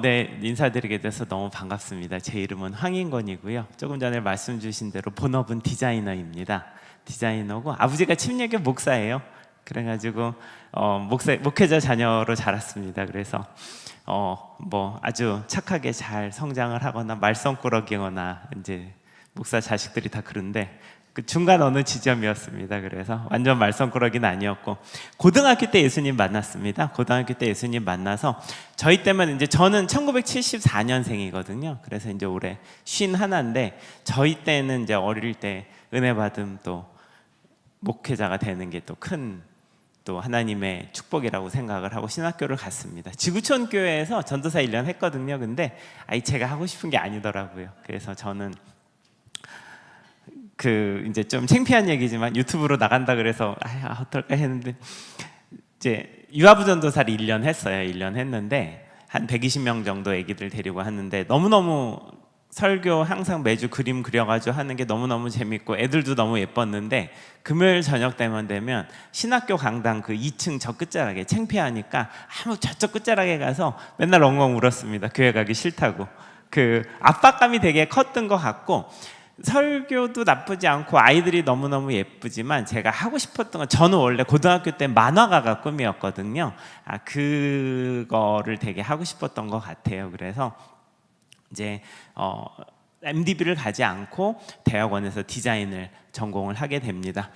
네, 인사드리게 돼서 너무 반갑습니다. 제 이름은 황인권이고요. 조금 전에 말씀 주신 대로 본업은 디자이너입니다. 디자이너고 아버지가 침례교 목사예요. 그래가지고 목회자 자녀로 자랐습니다. 그래서 뭐 아주 착하게 잘 성장을 하거나 말썽꾸러기거나 이제 목사 자식들이 다 그런데 그 중간 어느 지점이었습니다. 그래서 완전 말썽꾸러기는 아니었고 고등학교 때 예수님 만났습니다. 고등학교 때 예수님 만나서 저희 때면 이제 저는 1974년생이거든요. 그래서 이제 올해 51인데 저희 때는 이제 어릴 때 은혜 받음 또 목회자가 되는 게 또 큰 또 하나님의 축복이라고 생각을 하고 신학교를 갔습니다. 지구촌 교회에서 전도사 1년 했거든요. 근데 제가 하고 싶은 게 아니더라고요. 그래서 저는 이제 좀 창피한 얘기지만 유튜브로 나간다 그래서 어떨까 했는데 이제 유아부 전도사를 1년 했어요. 1년 했는데 한 120명 정도 애기들 데리고 하는데 너무너무 설교 항상 매주 그림 그려가지고 하는 게 너무너무 재밌고 애들도 너무 예뻤는데 금요일 저녁 때만 되면 신학교 강당 그 2층 저 끝자락에 창피하니까 저쪽 끝자락에 가서 맨날 엉엉 울었습니다. 교회 가기 싫다고. 그 압박감이 되게 컸던 것 같고 설교도 나쁘지 않고 아이들이 너무너무 예쁘지만 제가 하고 싶었던 건 저는 원래 고등학교 때 만화가가 꿈이었거든요. 그거를 되게 하고 싶었던 것 같아요. 그래서 이제 MDB를 가지 않고 대학원에서 디자인을 전공을 하게 됩니다.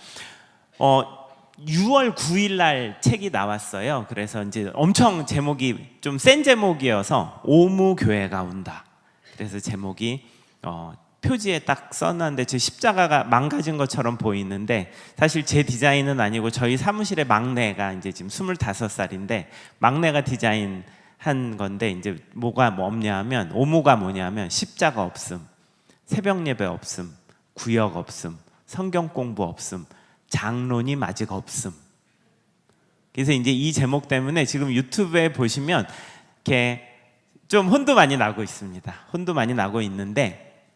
6월 9일 날 책이 나왔어요. 그래서 이제 엄청 제목이 좀 센 제목이어서 오무교회가 온다. 그래서 제목이 표지에 딱 써놨는데 제 십자가가 망가진 것처럼 보이는데 사실 제 디자인은 아니고 저희 사무실의 막내가 이제 지금 25살인데 막내가 디자인 한 건데 이제 뭐가 없냐 하면 오무가 뭐냐면 십자가 없음, 새벽 예배 없음, 구역 없음, 성경 공부 없음, 장로님 아직 없음. 그래서 이제 이 제목 때문에 지금 유튜브에 보시면 이렇게 좀 혼도 많이 나고 있습니다. 혼도 많이 나고 있는데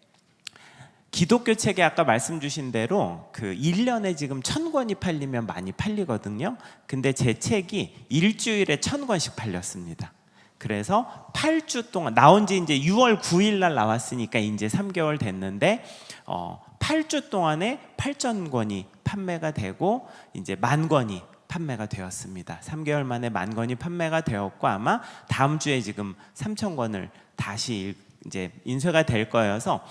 기독교 책에 아까 말씀 주신 대로 그 1년에 지금 1000권이 팔리면 많이 팔리거든요. 근데 제 책이 일주일에 1000권씩 팔렸습니다. 그래서 8주 동안 나온 지 이제 6월 9일 날 나왔으니까 이제 3개월 됐는데 8주 동안에 8,000권이 판매가 되고 이제 10,000권이 판매가 되었습니다. 3개월 만에 10,000권이 판매가 되었고 아마 다음 주에 지금 3,000권을 다시 이제 인쇄가 될 거여서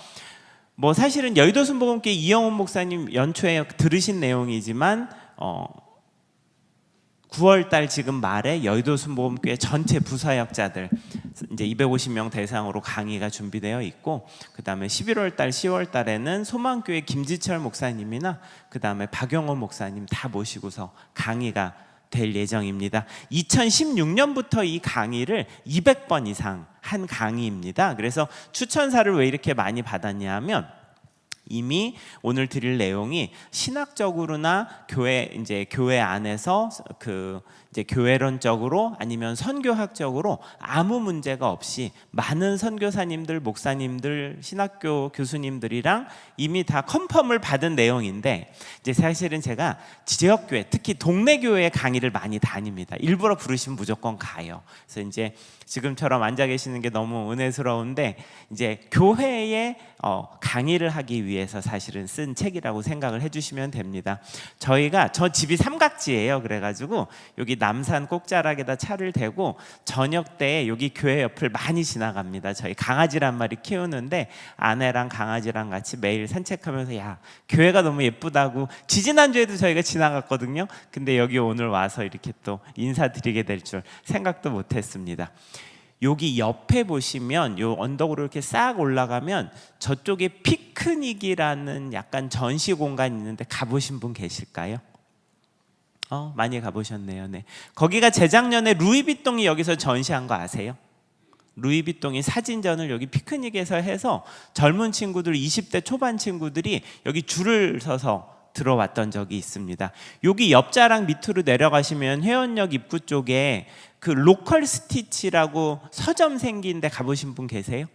뭐 사실은 여의도 순복음교회 이영훈 목사님 연초에 들으신 내용이지만 9월달 지금 말에 여의도 순복음교회 전체 부사역자들 이제 250명 대상으로 강의가 준비되어 있고 그 다음에 11월달 10월달에는 소망교회 김지철 목사님이나 그 다음에 박영호 목사님 다 모시고서 강의가 될 예정입니다. 2016년부터 이 강의를 200번 이상 한 강의입니다. 그래서 추천사를 왜 이렇게 많이 받았냐 하면 이미 오늘 드릴 내용이 신학적으로나 교회 안에서 이제 교회론적으로 아니면 선교학적으로 아무 문제가 없이 많은 선교사님들, 목사님들, 신학교 교수님들이랑 이미 다 컨펌을 받은 내용인데 이제 사실은 제가 지역교회, 특히 동네 교회 강의를 많이 다닙니다. 일부러 부르시면 무조건 가요. 그래서 이제 지금처럼 앉아 계시는 게 너무 은혜스러운데 이제 교회에 강의를 하기 위해서 사실은 쓴 책이라고 생각을 해주시면 됩니다. 저 집이 삼각지예요. 그래가지고 여기 남산 꼭자락에다 차를 대고 저녁 때 여기 교회 옆을 많이 지나갑니다. 저희 강아지를 한 마리 키우는데 아내랑 강아지랑 같이 매일 산책하면서 야 교회가 너무 예쁘다고 지지난주에도 저희가 지나갔거든요. 근데 여기 오늘 와서 이렇게 또 인사드리게 될 줄 생각도 못했습니다. 여기 옆에 보시면 요 언덕으로 이렇게 싹 올라가면 저쪽에 피크닉이라는 약간 전시 공간이 있는데 가보신 분 계실까요? 많이 가보셨네요. 네. 거기가 재작년에 루이비통이 여기서 전시한 거 아세요? 루이비통이 사진전을 여기 피크닉에서 해서 젊은 친구들 20대 초반 친구들이 여기 줄을 서서 들어왔던 적이 있습니다. 여기 옆자락 밑으로 내려가시면 회원역 입구 쪽에 그 로컬 스티치라고 서점 생긴 데 가보신 분 계세요?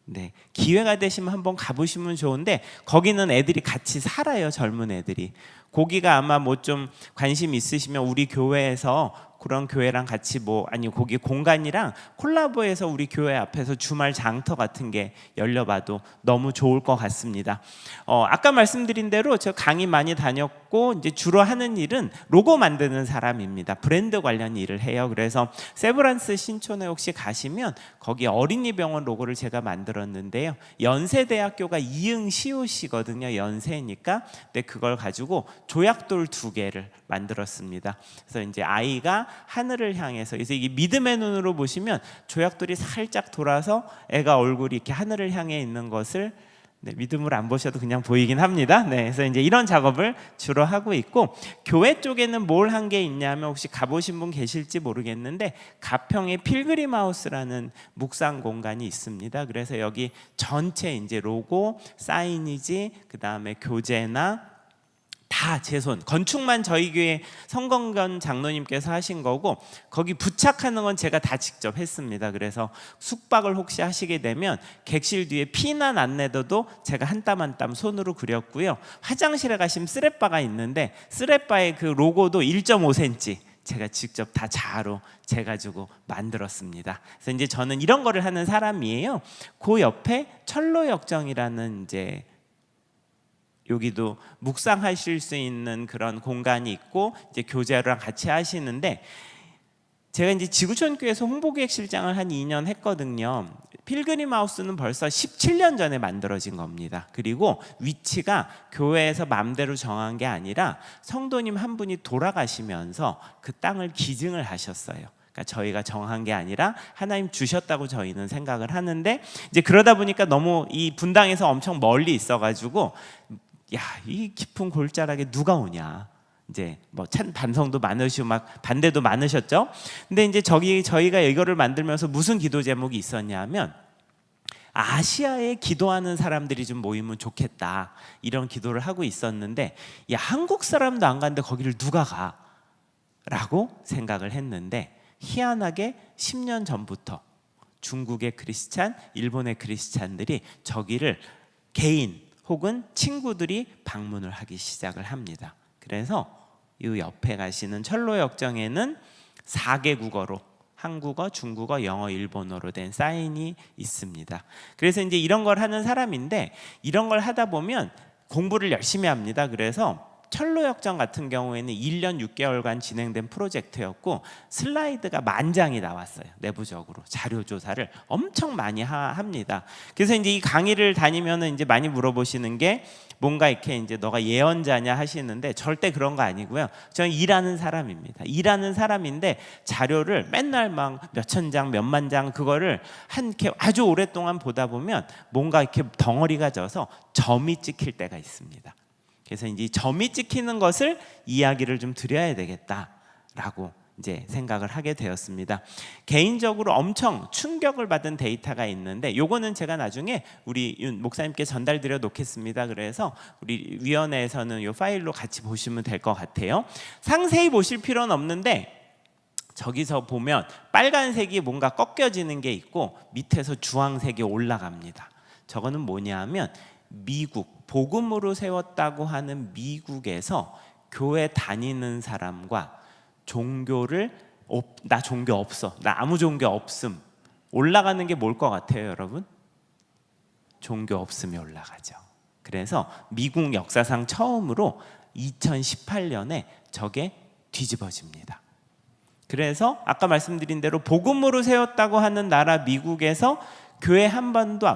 네, 기회가 되시면 한번 가보시면 좋은데 거기는 애들이 같이 살아요. 젊은 애들이. 거기가 아마 뭐 좀 관심 있으시면 우리 교회에서 그런 교회랑 같이 거기 공간이랑 콜라보해서 우리 교회 앞에서 주말 장터 같은 게 열려봐도 너무 좋을 것 같습니다. 아까 말씀드린 대로 저 강의 많이 다녔고 이제 주로 하는 일은 로고 만드는 사람입니다. 브랜드 관련 일을 해요. 그래서 세브란스 신촌에 혹시 가시면 거기 어린이병원 로고를 제가 만들었는데요. 연세대학교가 이응시옷이거든요. 연세니까. 근데 그걸 가지고 조약돌 2개를 만들었습니다. 그래서 이제 아이가 하늘을 향해서, 그래서 이게 믿음의 눈으로 보시면 조약돌이 살짝 돌아서 애가 얼굴이 이렇게 하늘을 향해 있는 것을 믿음으로 안 보셔도 그냥 보이긴 합니다. 그래서 이제 이런 작업을 주로 하고 있고, 교회 쪽에는 뭘 한 게 있냐면 혹시 가보신 분 계실지 모르겠는데 가평에 필그림 하우스라는 묵상 공간이 있습니다. 그래서 여기 전체 이제 로고, 사이니지, 그 다음에 교재나 다 제 손, 건축만 저희 교회 성건건 장로님께서 하신 거고 거기 부착하는 건 제가 다 직접 했습니다. 그래서 숙박을 혹시 하시게 되면 객실 뒤에 피난 안내도도 제가 한 땀 한 땀 손으로 그렸고요. 화장실에 가시면 쓰레바가 있는데 쓰레바의 그 로고도 1.5cm 제가 직접 다 자아로 재가지고 만들었습니다. 그래서 이제 저는 이런 거를 하는 사람이에요. 그 옆에 철로역정이라는 이제 여기도 묵상하실 수 있는 그런 공간이 있고 이제 교재랑 같이 하시는데, 제가 이제 지구촌 교회에서 홍보기획실장을 한 2년 했거든요. 필그림 하우스는 벌써 17년 전에 만들어진 겁니다. 그리고 위치가 교회에서 마음대로 정한 게 아니라 성도님 한 분이 돌아가시면서 그 땅을 기증을 하셨어요. 그러니까 저희가 정한 게 아니라 하나님 주셨다고 저희는 생각을 하는데, 이제 그러다 보니까 너무 이 분당에서 엄청 멀리 있어가지고 이 깊은 골짜락에 누가 오냐, 이제 찬 반성도 많으시고 막 반대도 많으셨죠. 근데 이제 저희가 이거를 만들면서 무슨 기도 제목이 있었냐면 아시아에 기도하는 사람들이 좀 모이면 좋겠다, 이런 기도를 하고 있었는데 한국 사람도 안 가는데 거기를 누가 가? 라고 생각을 했는데, 희한하게 10년 전부터 중국의 크리스찬, 일본의 크리스찬들이 저기를 개인 혹은 친구들이 방문을 하기 시작을 합니다. 그래서 이 옆에 가시는 철로역정에는 4개 국어로, 한국어, 중국어, 영어, 일본어로 된 사인이 있습니다. 그래서 이제 이런 걸 하는 사람인데, 이런 걸 하다 보면 공부를 열심히 합니다. 그래서 철로역정 같은 경우에는 1년 6개월간 진행된 프로젝트였고 슬라이드가 10,000장이 나왔어요. 내부적으로 자료 조사를 엄청 많이 합니다. 그래서 이제 이 강의를 다니면은 이제 많이 물어보시는 게 뭔가 이렇게 이제 너가 예언자냐 하시는데, 절대 그런 거 아니고요. 저는 일하는 사람입니다. 일하는 사람인데 자료를 맨날 막 몇천 장, 몇만 장 그거를 이렇게 아주 오랫동안 보다 보면 뭔가 이렇게 덩어리가 져서 점이 찍힐 때가 있습니다. 그래서 이제 점이 찍히는 것을 이야기를 좀 드려야 되겠다라고 이제 생각을 하게 되었습니다. 개인적으로 엄청 충격을 받은 데이터가 있는데, 요거는 제가 나중에 우리 윤 목사님께 전달드려 놓겠습니다. 그래서 우리 위원회에서는 요 파일로 같이 보시면 될 것 같아요. 상세히 보실 필요는 없는데 저기서 보면 빨간색이 뭔가 꺾여지는 게 있고 밑에서 주황색이 올라갑니다. 저거는 뭐냐면 미국, 복음으로 세웠다고 하는 미국에서 교회 다니는 사람과 종교를 나 종교 없어, 나 아무 종교 없음, 올라가는 게 뭘 것 같아요, 여러분? 종교 없음이 올라가죠. 그래서 미국 역사상 처음으로 2018년에 저게 뒤집어집니다. 그래서 아까 말씀드린 대로 복음으로 세웠다고 하는 나라 미국에서 교회 한 번도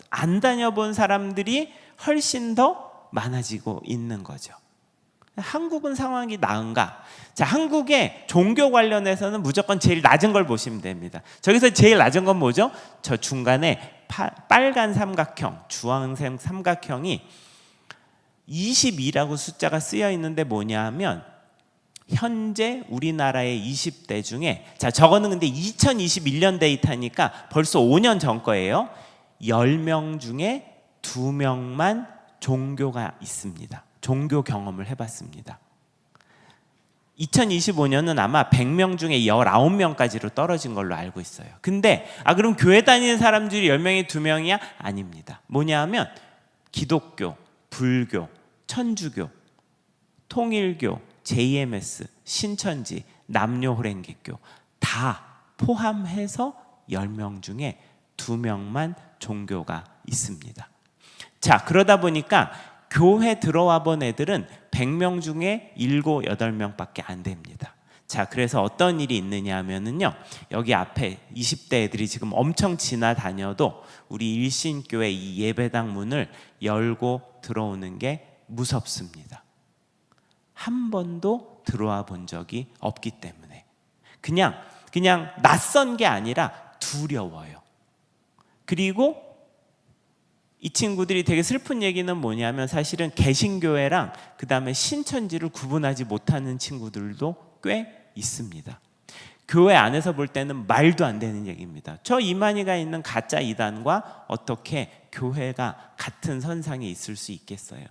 안 다녀본 사람들이 훨씬 더 많아지고 있는 거죠. 한국은 상황이 나은가? 자, 한국의 종교 관련해서는 무조건 제일 낮은 걸 보시면 됩니다. 저기서 제일 낮은 건 뭐죠? 저 중간에 빨간 삼각형, 주황색 삼각형이 22라고 숫자가 쓰여 있는데 뭐냐 하면 현재 우리나라의 20대 중에, 자, 저거는 근데 2021년 데이터니까 벌써 5년 전 거예요. 10명 중에 2명만 종교가 있습니다. 종교 경험을 해봤습니다. 2025년은 아마 100명 중에 19명까지로 떨어진 걸로 알고 있어요. 근데 그럼 교회 다니는 사람들이 10명에 2명이야? 아닙니다. 뭐냐 하면 기독교, 불교, 천주교, 통일교, JMS, 신천지, 남녀 호랭개교 다 포함해서 10명 중에 2명만 종교가 있습니다. 자, 그러다 보니까 교회 들어와 본 애들은 100명 중에 7, 8명밖에 안 됩니다. 자, 그래서 어떤 일이 있느냐 하면은요, 여기 앞에 20대 애들이 지금 엄청 지나다녀도 우리 일신교회 이 예배당 문을 열고 들어오는 게 무섭습니다. 한 번도 들어와 본 적이 없기 때문에 그냥 낯선 게 아니라 두려워요. 그리고 이 친구들이 되게 슬픈 얘기는 뭐냐면 사실은 개신교회랑 그 다음에 신천지를 구분하지 못하는 친구들도 꽤 있습니다. 교회 안에서 볼 때는 말도 안 되는 얘기입니다. 저 이만희가 있는 가짜 이단과 어떻게 교회가 같은 선상에 있을 수 있겠어요?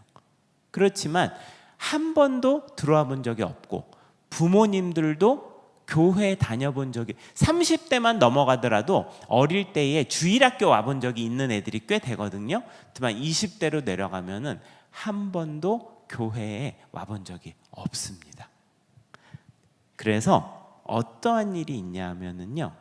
그렇지만 한 번도 들어와 본 적이 없고 부모님들도 교회 다녀본 적이 30대만 넘어가더라도 어릴 때에 주일학교 와본 적이 있는 애들이 꽤 되거든요. 하지만 20대로 내려가면은 한 번도 교회에 와본 적이 없습니다. 그래서 어떠한 일이 있냐 하면은요,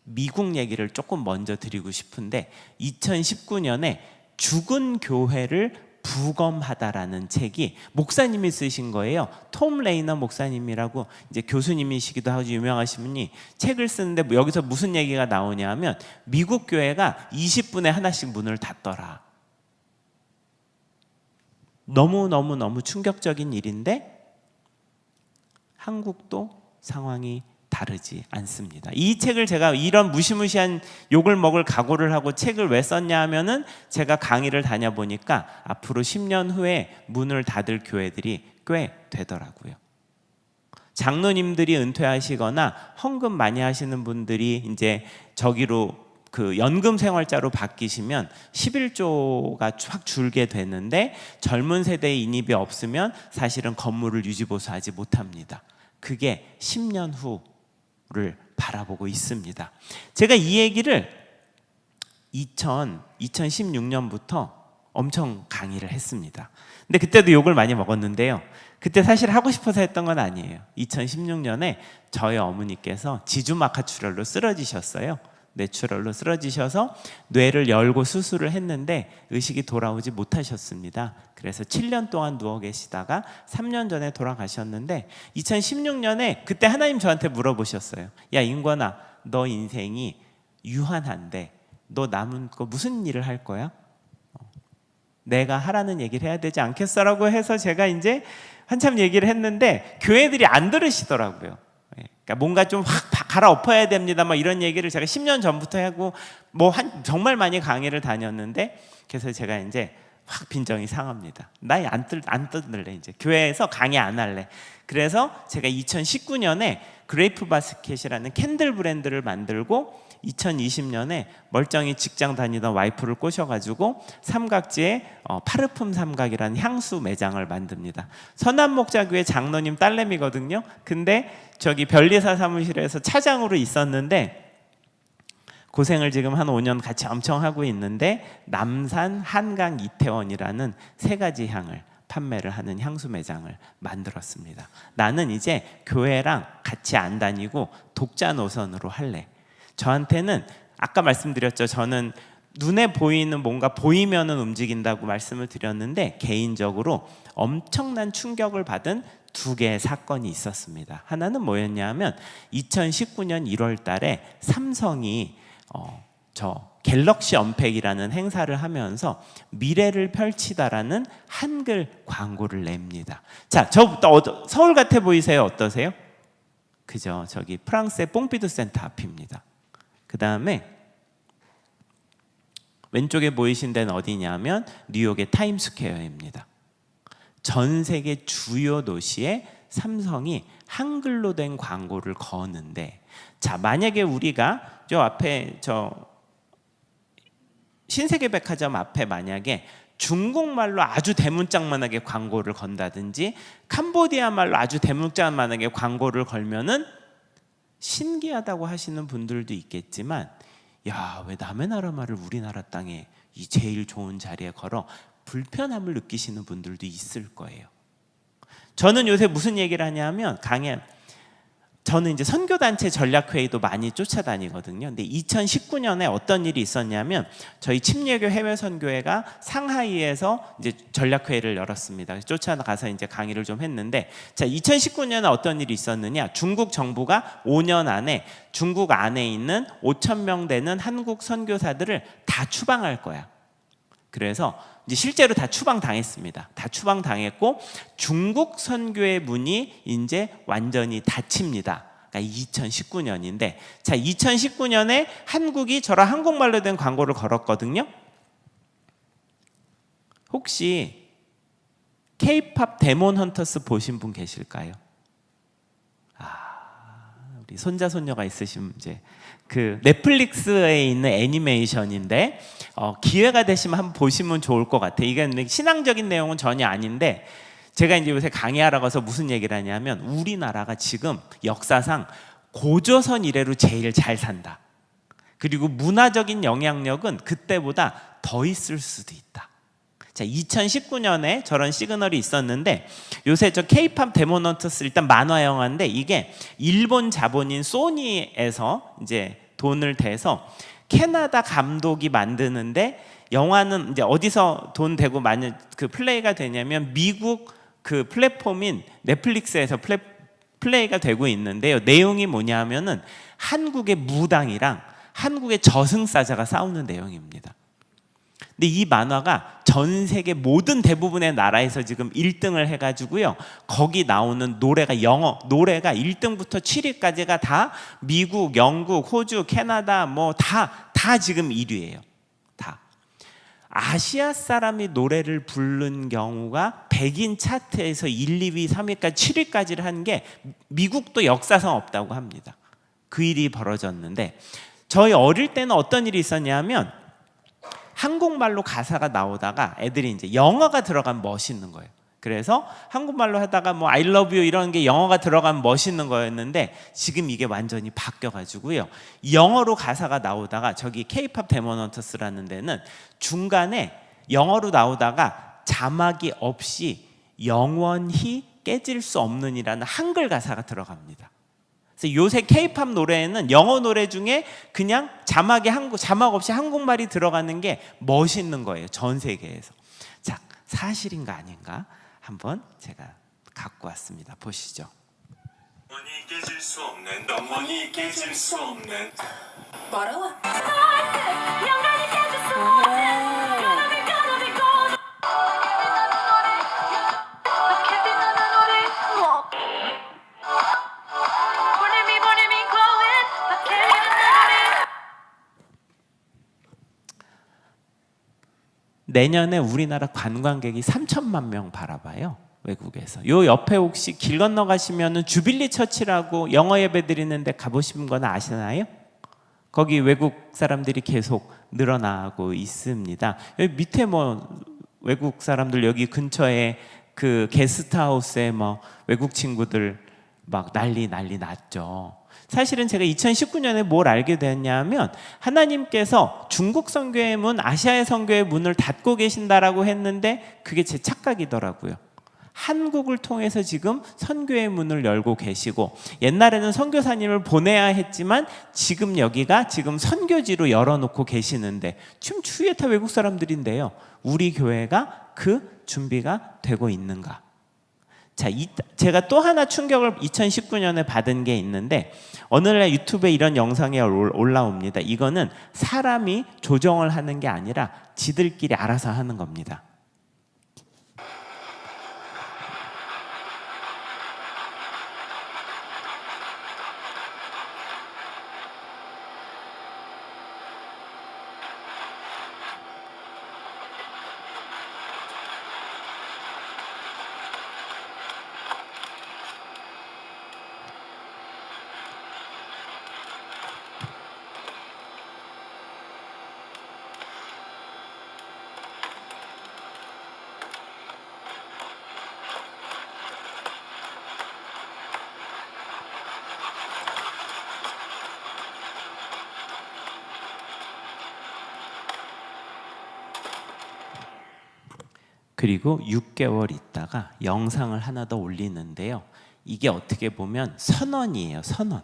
미국 얘기를 조금 먼저 드리고 싶은데 2019년에 죽은 교회를 부검하다라는 책이 목사님이 쓰신 거예요. 톰 레이너 목사님이라고 이제 교수님이시기도 하고 유명하신 분이 책을 쓰는데 여기서 무슨 얘기가 나오냐 하면 미국 교회가 20분에 하나씩 문을 닫더라. 너무 충격적인 일인데 한국도 상황이 다르지 않습니다. 이 책을 제가 이런 무시무시한 욕을 먹을 각오를 하고 책을 왜 썼냐 하면은 제가 강의를 다녀보니까 앞으로 10년 후에 문을 닫을 교회들이 꽤 되더라고요. 장로님들이 은퇴하시거나 헌금 많이 하시는 분들이 이제 저기로 그 연금 생활자로 바뀌시면 11조가 확 줄게 되는데 젊은 세대의 인입이 없으면 사실은 건물을 유지보수하지 못합니다. 그게 10년 후를 바라보고 있습니다. 제가 이 얘기를 2016년부터 엄청 강의를 했습니다. 근데 그때도 욕을 많이 먹었는데요. 그때 사실 하고 싶어서 했던 건 아니에요. 2016년에 저희 어머니께서 지주막하출혈로 쓰러지셨어요. 뇌출혈로 쓰러지셔서 뇌를 열고 수술을 했는데 의식이 돌아오지 못하셨습니다. 그래서 7년 동안 누워 계시다가 3년 전에 돌아가셨는데 2016년에 그때 하나님 저한테 물어보셨어요. 야 인권아, 너 인생이 유한한데 너 남은 거 무슨 일을 할 거야? 내가 하라는 얘기를 해야 되지 않겠어라고 해서 제가 이제 한참 얘기를 했는데 교회들이 안 들으시더라고요. 그러니까 뭔가 좀 확 갈아엎어야 됩니다. 막 이런 얘기를 제가 10년 전부터 하고 정말 많이 강의를 다녔는데 그래서 제가 이제 확 빈정이 상합니다. 나 안 뜯을래 이제 교회에서 강의 안 할래. 그래서 제가 2019년에 그레이프 바스켓이라는 캔들 브랜드를 만들고 2020년에 멀쩡히 직장 다니던 와이프를 꼬셔가지고 삼각지에 파르품 삼각이라는 향수 매장을 만듭니다. 선한목자교회 장로님 딸내미거든요. 근데 저기 변리사 사무실에서 차장으로 있었는데 고생을 지금 한 5년 같이 엄청 하고 있는데 남산, 한강, 이태원이라는 3가지 향을 판매를 하는 향수 매장을 만들었습니다. 나는 이제 교회랑 같이 안 다니고 독자 노선으로 할래. 저한테는 아까 말씀드렸죠. 저는 눈에 보이는 뭔가 보이면은 움직인다고 말씀을 드렸는데 개인적으로 엄청난 충격을 받은 2개의 사건이 있었습니다. 하나는 뭐였냐 하면 2019년 1월 달에 삼성이 저 갤럭시 언팩이라는 행사를 하면서 미래를 펼치다라는 한글 광고를 냅니다. 자, 저부터 서울 같아 보이세요? 어떠세요? 그죠? 저기 프랑스의 뽕피두 센터 앞입니다. 그 다음에 왼쪽에 보이신 데는 어디냐면 뉴욕의 타임스퀘어입니다. 전 세계 주요 도시에 삼성이 한글로 된 광고를 거는데, 자 만약에 우리가 저 앞에 저 신세계백화점 앞에 만약에 중국말로 아주 대문짝만하게 광고를 건다든지 캄보디아 말로 아주 대문짝만하게 광고를 걸면은 신기하다고 하시는 분들도 있겠지만, 야, 왜 남의 나라 말을 우리나라 땅에 이 제일 좋은 자리에 걸어 불편함을 느끼시는 분들도 있을 거예요. 저는 요새 무슨 얘기를 하냐면 저는 이제 선교단체 전략회의도 많이 쫓아다니거든요. 근데 2019년에 어떤 일이 있었냐면 저희 침례교 해외선교회가 상하이에서 이제 전략회의를 열었습니다. 쫓아가서 이제 강의를 좀 했는데, 자, 2019년에 어떤 일이 있었느냐? 중국 정부가 5년 안에 중국 안에 있는 5,000명 되는 한국 선교사들을 다 추방할 거야. 그래서 이제 실제로 다 추방당했습니다. 다 추방당했고 중국 선교의 문이 이제 완전히 닫힙니다. 그러니까 2019년인데, 자, 2019년에 한국이 저런 한국말로 된 광고를 걸었거든요. 혹시 K-팝 데몬 헌터스 보신 분 계실까요? 우리 손자 손녀가 있으시면 이제 그 넷플릭스에 있는 애니메이션인데 기회가 되시면 한번 보시면 좋을 것 같아요. 이게 신앙적인 내용은 전혀 아닌데, 제가 이제 요새 강의하러 가서 무슨 얘기를 하냐면 우리나라가 지금 역사상 고조선 이래로 제일 잘 산다. 그리고 문화적인 영향력은 그때보다 더 있을 수도 있다. 자, 2019년에 저런 시그널이 있었는데, 요새 저 K-팝 데몬 헌터스 일단 만화 영화인데 이게 일본 자본인 소니에서 이제 돈을 대서 캐나다 감독이 만드는데, 영화는 이제 어디서 돈 대고 많이 그 플레이가 되냐면 미국 그 플랫폼인 넷플릭스에서 플레이가 되고 있는데요. 내용이 뭐냐면은 한국의 무당이랑 한국의 저승사자가 싸우는 내용입니다. 근데 이 만화가 전 세계 모든 대부분의 나라에서 지금 1등을 해가지고요. 거기 나오는 노래가 노래가 1등부터 7위까지가 다 미국, 영국, 호주, 캐나다 뭐 다 지금 1위예요. 다. 아시아 사람이 노래를 부른 경우가 백인 차트에서 1, 2위, 3위까지 7위까지를 한 게 미국도 역사상 없다고 합니다. 그 일이 벌어졌는데, 저희 어릴 때는 어떤 일이 있었냐면 한국말로 가사가 나오다가 애들이 이제 영어가 들어가면 멋있는 거예요. 그래서 한국말로 하다가 뭐 I love you 이런 게 영어가 들어가면 멋있는 거였는데, 지금 이게 완전히 바뀌어가지고요. 영어로 가사가 나오다가 저기 K-팝 데몬 헌터스라는 데는 중간에 영어로 나오다가 자막이 없이 영원히 깨질 수 없는이라는 한글 가사가 들어갑니다. 그래서 요새 K-팝 노래에는 영어 노래 중에 그냥 자막 없이 한국말이 들어가는 게 멋있는 거예요. 전 세계에서. 자, 사실인가 아닌가 한번 제가 갖고 왔습니다. 보시죠. 영원히 깨질 수 없는, 영원히 깨질 수 없는. 뭐라고? 내년에 우리나라 관광객이 3천만 명 바라봐요. 외국에서. 요 옆에 혹시 길 건너 가시면은 주빌리 처치라고 영어 예배 드리는데 가보신 건 아시나요? 거기 외국 사람들이 계속 늘어나고 있습니다. 여기 밑에 뭐 외국 사람들 여기 근처에 그 게스트하우스에 뭐 외국 친구들 막 난리 났죠. 사실은 제가 2019년에 뭘 알게 됐냐면 하나님께서 중국 선교의 문, 아시아의 선교의 문을 닫고 계신다라고 했는데 그게 제 착각이더라고요. 한국을 통해서 지금 선교의 문을 열고 계시고, 옛날에는 선교사님을 보내야 했지만 지금 여기가 지금 선교지로 열어놓고 계시는데, 지금 주위에 다 외국 사람들인데요. 우리 교회가 그 준비가 되고 있는가? 자, 제가 또 하나 충격을 2019년에 받은 게 있는데, 어느 날 유튜브에 이런 영상이 올라옵니다. 이거는 사람이 조정을 하는 게 아니라 지들끼리 알아서 하는 겁니다. 그리고 6개월 있다가 영상을 하나 더 올리는데요. 이게 어떻게 보면 선언이에요. 선언.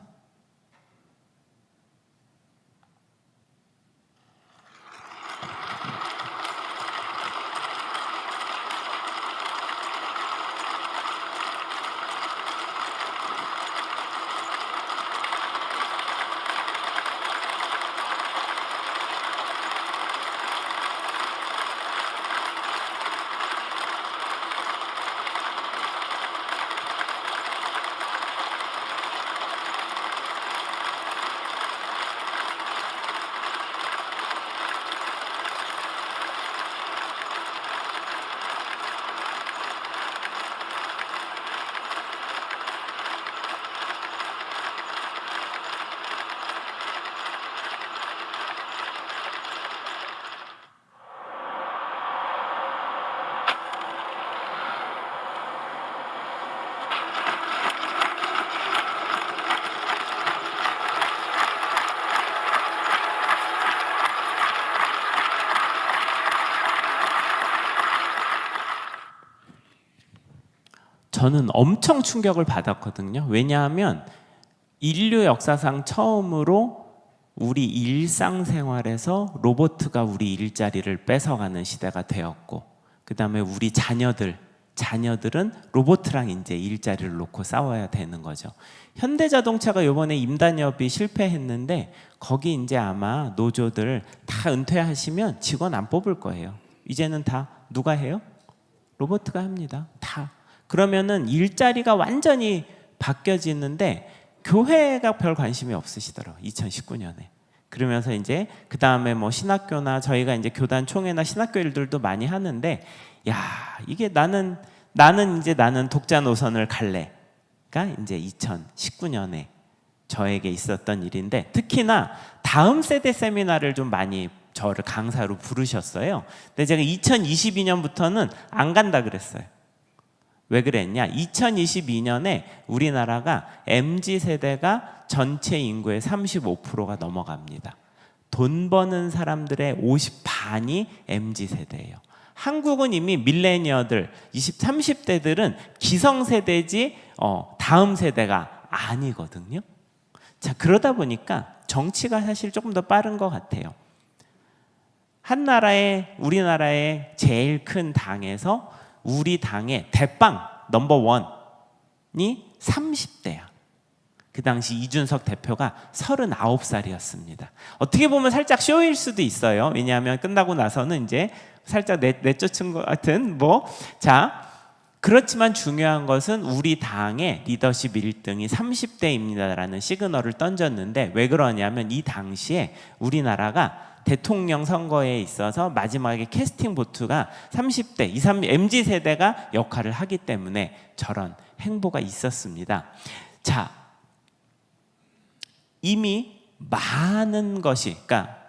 저는 엄청 충격을 받았거든요. 왜냐하면 인류 역사상 처음으로 우리 일상생활에서 로봇가 우리 일자리를 뺏어가는 시대가 되었고, 그 다음에 우리 자녀들은 로봇랑 이제 일자리를 놓고 싸워야 되는 거죠. 현대자동차가 이번에 임단협이 실패했는데 거기 이제 아마 노조들 다 은퇴하시면 직원 안 뽑을 거예요. 이제는 다 누가 해요? 로봇가 합니다. 다. 그러면은 일자리가 완전히 바뀌어지는데 교회가 별 관심이 없으시더라고요. 2019년에. 그러면서 이제 그 다음에 뭐 신학교나 저희가 이제 교단 총회나 신학교 일들도 많이 하는데, 야, 이게 나는 독자 노선을 갈래가 이제 2019년에 저에게 있었던 일인데, 특히나 다음 세대 세미나를 좀 많이 저를 강사로 부르셨어요. 근데 제가 2022년부터는 안 간다 그랬어요. 왜 그랬냐? 2022년에 우리나라가 MZ세대가 전체 인구의 35%가 넘어갑니다. 돈 버는 사람들의 50반이 MZ세대예요. 한국은 이미 밀레니어들, 20, 30대들은 기성세대지 다음 세대가 아니거든요. 자, 그러다 보니까 정치가 사실 조금 더 빠른 것 같아요. 우리나라의 제일 큰 당에서 우리 당의 대빵 넘버1이 30대야. 그 당시 이준석 대표가 39살이었습니다. 어떻게 보면 살짝 쇼일 수도 있어요. 왜냐하면 끝나고 나서는 이제 살짝 내쫓은 것 같은 자, 그렇지만 중요한 것은 우리 당의 리더십 1등이 30대입니다라는 시그널을 던졌는데, 왜 그러냐면 이 당시에 우리나라가 대통령 선거에 있어서 마지막에 캐스팅 보트가 30대, MZ세대가 역할을 하기 때문에 저런 행보가 있었습니다. 자, 이미 많은 것이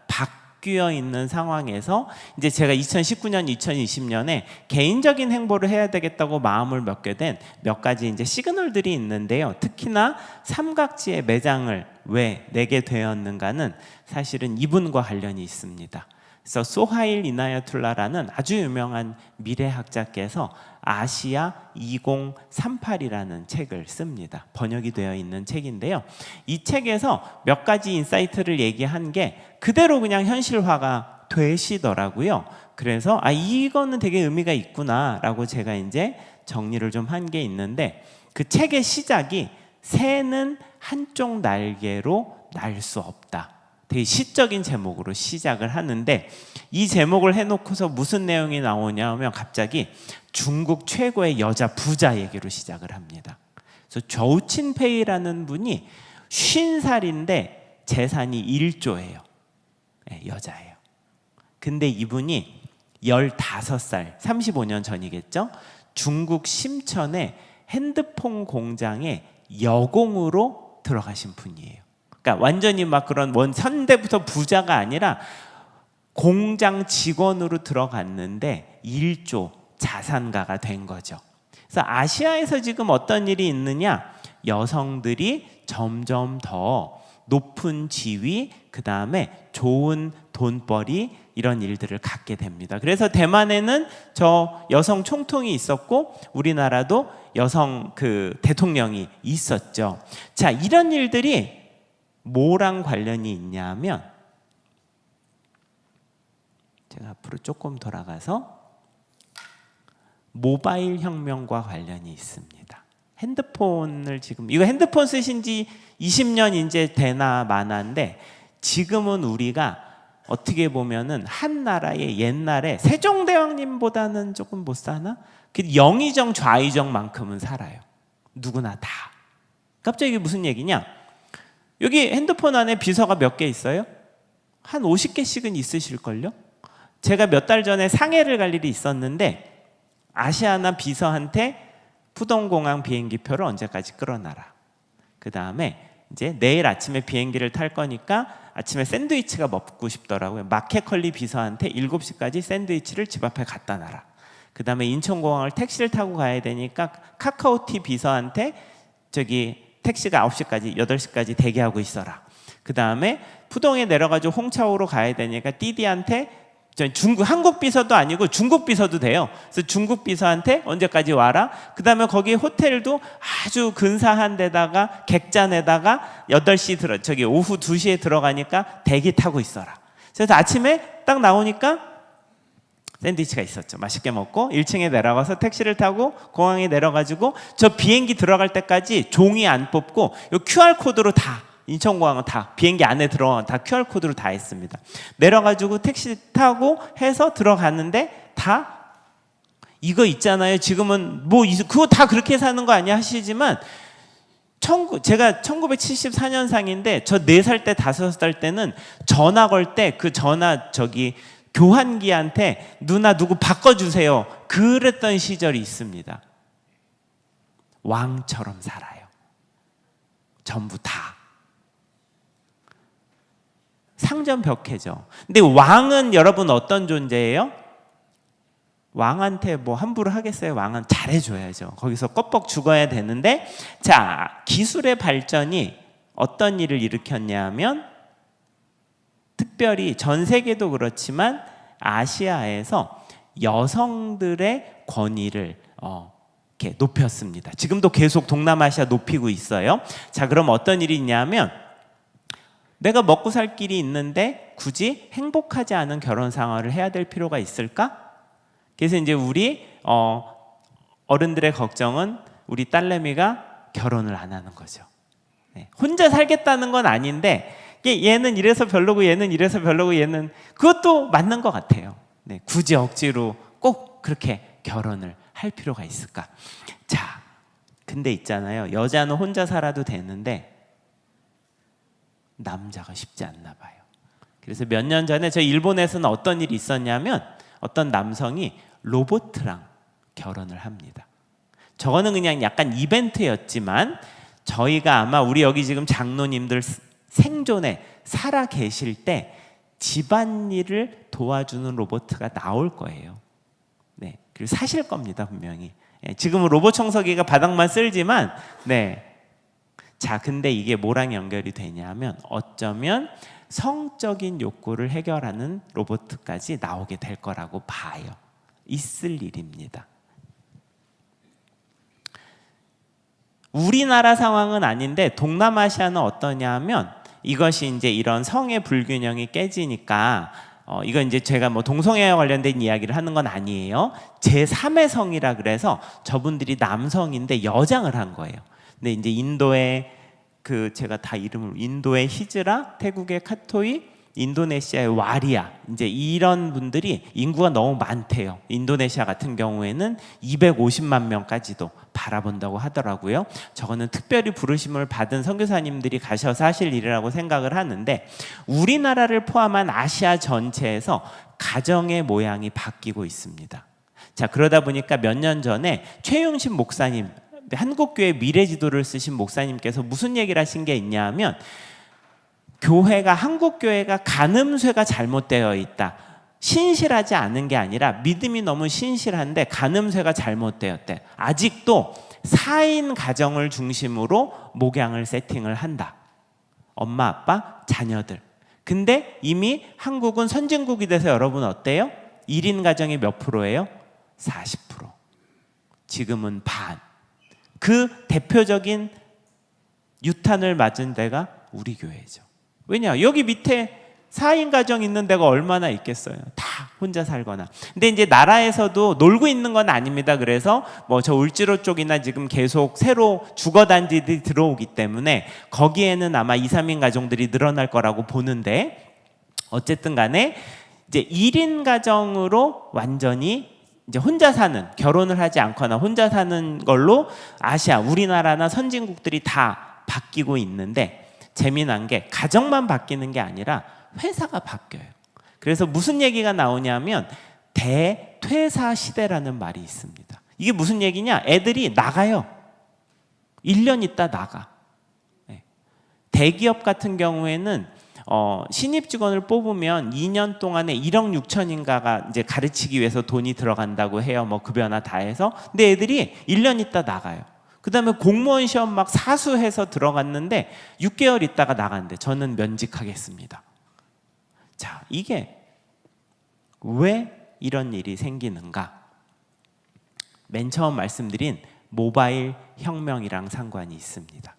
바뀌어 있는 상황에서 이제 제가 2019년, 2020년에 개인적인 행보를 해야 되겠다고 마음을 먹게 된 몇 가지 이제 시그널들이 있는데요. 특히나 삼각지의 매장을 왜 내게 되었는가는 사실은 이분과 관련이 있습니다. 그래서 소하일 이나야툴라라는 아주 유명한 미래학자께서 아시아 2038이라는 책을 씁니다. 번역이 되어 있는 책인데요. 이 책에서 몇 가지 인사이트를 얘기한 게 그대로 그냥 현실화가 되시더라고요. 그래서 이거는 되게 의미가 있구나라고 제가 이제 정리를 좀 한 게 있는데, 그 책의 시작이 새는 한쪽 날개로 날 수 없다. 되게 시적인 제목으로 시작을 하는데, 이 제목을 해놓고서 무슨 내용이 나오냐 하면 갑자기 중국 최고의 여자 부자 얘기로 시작을 합니다. 그래서 저우친페이라는 분이 50살인데 재산이 1조예요. 네, 여자예요. 근데 이분이 15살, 35년 전이겠죠? 중국 심천에 핸드폰 공장에 여공으로 들어가신 분이에요. 그러니까 완전히 막 그런 현대부터 부자가 아니라 공장 직원으로 들어갔는데 1조 자산가가 된 거죠. 그래서 아시아에서 지금 어떤 일이 있느냐? 여성들이 점점 더 높은 지위, 그 다음에 좋은 돈벌이 이런 일들을 갖게 됩니다. 그래서 대만에는 저 여성 총통이 있었고 우리나라도 여성 그 대통령이 있었죠. 자, 이런 일들이 뭐랑 관련이 있냐면 제가 앞으로 조금 돌아가서 모바일 혁명과 관련이 있습니다. 핸드폰을 지금 이거 핸드폰 쓰신 지 20년 이제 되나 마나인데 지금은 우리가 어떻게 보면은 한 나라의 옛날에 세종대왕님보다는 조금 못 사나? 그 영의정 좌의정만큼은 살아요. 누구나 다. 갑자기 이게 무슨 얘기냐? 여기 핸드폰 안에 비서가 몇 개 있어요? 한 50개씩은 있으실걸요? 제가 몇 달 전에 상해를 갈 일이 있었는데 아시아나 비서한테 푸동공항 비행기표를 언제까지 끌어놔라. 그 다음에 이제 내일 아침에 비행기를 탈 거니까 아침에 샌드위치가 먹고 싶더라고요. 마켓컬리 비서한테 7시까지 샌드위치를 집 앞에 갖다 놔라. 그 다음에 인천공항을 택시를 타고 가야 되니까 카카오티 비서한테 저기 택시가 9시까지 8시까지 대기하고 있어라. 그 다음에 푸동에 내려가지고 홍차오로 가야 되니까 띠디한테 한국 비서도 아니고 중국 비서도 돼요. 그래서 중국 비서한테 언제까지 와라. 그 다음에 거기 호텔도 아주 근사한 데다가 객잔에다가 8시 오후 2시에 들어가니까 대기 타고 있어라. 그래서 아침에 딱 나오니까 샌드위치가 있었죠. 맛있게 먹고 1층에 내려가서 택시를 타고 공항에 내려가지고 저 비행기 들어갈 때까지 종이 안 뽑고 요 QR코드로 다 인천공항은 다 비행기 안에 들어가면 다 QR코드로 다 했습니다. 내려가지고 택시 타고 해서 들어갔는데 다 이거 있잖아요. 지금은 뭐 그거 다 그렇게 사는 거 아니야 하시지만 제가 1974년상인데 저 4살 때 5살 때는 전화 걸 때 그 전화 교환기한테 누나 누구 바꿔주세요. 그랬던 시절이 있습니다. 왕처럼 살아요. 전부 다. 상전벽해죠. 근데 왕은 여러분 어떤 존재예요? 왕한테 뭐 함부로 하겠어요? 왕은 잘해줘야죠. 거기서 껍벅 죽어야 되는데 자, 기술의 발전이 어떤 일을 일으켰냐면 특별히 전 세계도 그렇지만 아시아에서 여성들의 권위를 이렇게 높였습니다. 지금도 계속 동남아시아 높이고 있어요. 자, 그럼 어떤 일이 있냐면 내가 먹고 살 길이 있는데 굳이 행복하지 않은 결혼 생활을 해야 될 필요가 있을까? 그래서 이제 우리 어른들의 걱정은 우리 딸내미가 결혼을 안 하는 거죠. 네. 혼자 살겠다는 건 아닌데 얘는 이래서 별로고 얘는 이래서 별로고 얘는 그것도 맞는 것 같아요. 네. 굳이 억지로 꼭 그렇게 결혼을 할 필요가 있을까? 자, 근데 있잖아요. 여자는 혼자 살아도 되는데 남자가 쉽지 않나 봐요. 그래서 몇 년 전에 저 일본에서는 어떤 일이 있었냐면 어떤 남성이 로봇이랑 결혼을 합니다. 저거는 그냥 약간 이벤트였지만 저희가 아마 우리 여기 지금 장로님들 생존에 살아 계실 때 집안일을 도와주는 로봇가 나올 거예요. 네, 그리고 사실 겁니다 분명히. 지금은 로봇 청소기가 바닥만 쓸지만 네. 자, 근데 이게 뭐랑 연결이 되냐면 어쩌면 성적인 욕구를 해결하는 로봇까지 나오게 될 거라고 봐요. 있을 일입니다. 우리나라 상황은 아닌데 동남아시아는 어떠냐면 이것이 이제 이런 성의 불균형이 깨지니까 이건 이제 제가 뭐 동성애와 관련된 이야기를 하는 건 아니에요. 제3의 성이라 그래서 저분들이 남성인데 여장을 한 거예요. 근데 이제 인도의 제가 다 이름을 인도의 히즈라, 태국의 카토이, 인도네시아의 와리아 이제 이런 분들이 인구가 너무 많대요. 인도네시아 같은 경우에는 250만 명까지도 바라본다고 하더라고요. 저거는 특별히 부르심을 받은 선교사님들이 가셔서 하실 일이라고 생각을 하는데 우리나라를 포함한 아시아 전체에서 가정의 모양이 바뀌고 있습니다. 자, 그러다 보니까 몇 년 전에 최용신 목사님 한국교회 미래지도를 쓰신 목사님께서 무슨 얘기를 하신 게 있냐면 한국교회가 간음쇠가 잘못되어 있다. 신실하지 않은 게 아니라 믿음이 너무 신실한데 간음쇠가 잘못되었대. 아직도 4인 가정을 중심으로 목양을 세팅을 한다. 엄마, 아빠, 자녀들. 근데 이미 한국은 선진국이 돼서 여러분 어때요? 1인 가정이 몇 프로예요? 40%. 지금은 반. 그 대표적인 유탄을 맞은 데가 우리 교회죠. 왜냐? 여기 밑에 4인 가정 있는 데가 얼마나 있겠어요? 다 혼자 살거나. 근데 이제 나라에서도 놀고 있는 건 아닙니다. 그래서 뭐 저 울지로 쪽이나 지금 계속 새로 주거단지들이 들어오기 때문에 거기에는 아마 2, 3인 가정들이 늘어날 거라고 보는데, 어쨌든 간에 이제 1인 가정으로 완전히 이제 혼자 사는, 결혼을 하지 않거나 혼자 사는 걸로 아시아, 우리나라나 선진국들이 다 바뀌고 있는데, 재미난 게 가정만 바뀌는 게 아니라 회사가 바뀌어요. 그래서 무슨 얘기가 나오냐면 대퇴사 시대라는 말이 있습니다. 이게 무슨 얘기냐? 애들이 나가요. 1년 있다 나가. 대기업 같은 경우에는 신입 직원을 뽑으면 2년 동안에 1억 6천인가가 이제 가르치기 위해서 돈이 들어간다고 해요. 뭐 급여나 다 해서. 근데 애들이 1년 있다 나가요. 그 다음에 공무원 시험 막 사수해서 들어갔는데 6개월 있다가 나갔는데 저는 면직하겠습니다. 자, 이게 왜 이런 일이 생기는가? 맨 처음 말씀드린 모바일 혁명이랑 상관이 있습니다.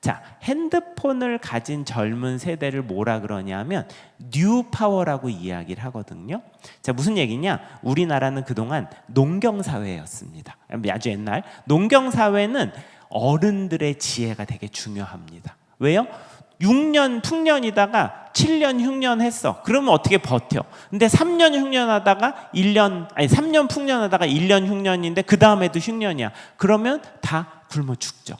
자, 핸드폰을 가진 젊은 세대를 뭐라 그러냐면 뉴 파워라고 이야기를 하거든요. 자, 무슨 얘기냐? 우리나라는 그동안 농경사회였습니다. 아주 옛날. 농경사회는 어른들의 지혜가 되게 중요합니다. 왜요? 6년 풍년이다가 7년 흉년했어. 그러면 어떻게 버텨? 근데 3년 흉년하다가 3년 풍년하다가 1년 흉년인데 그 다음에도 흉년이야. 그러면 다 굶어 죽죠.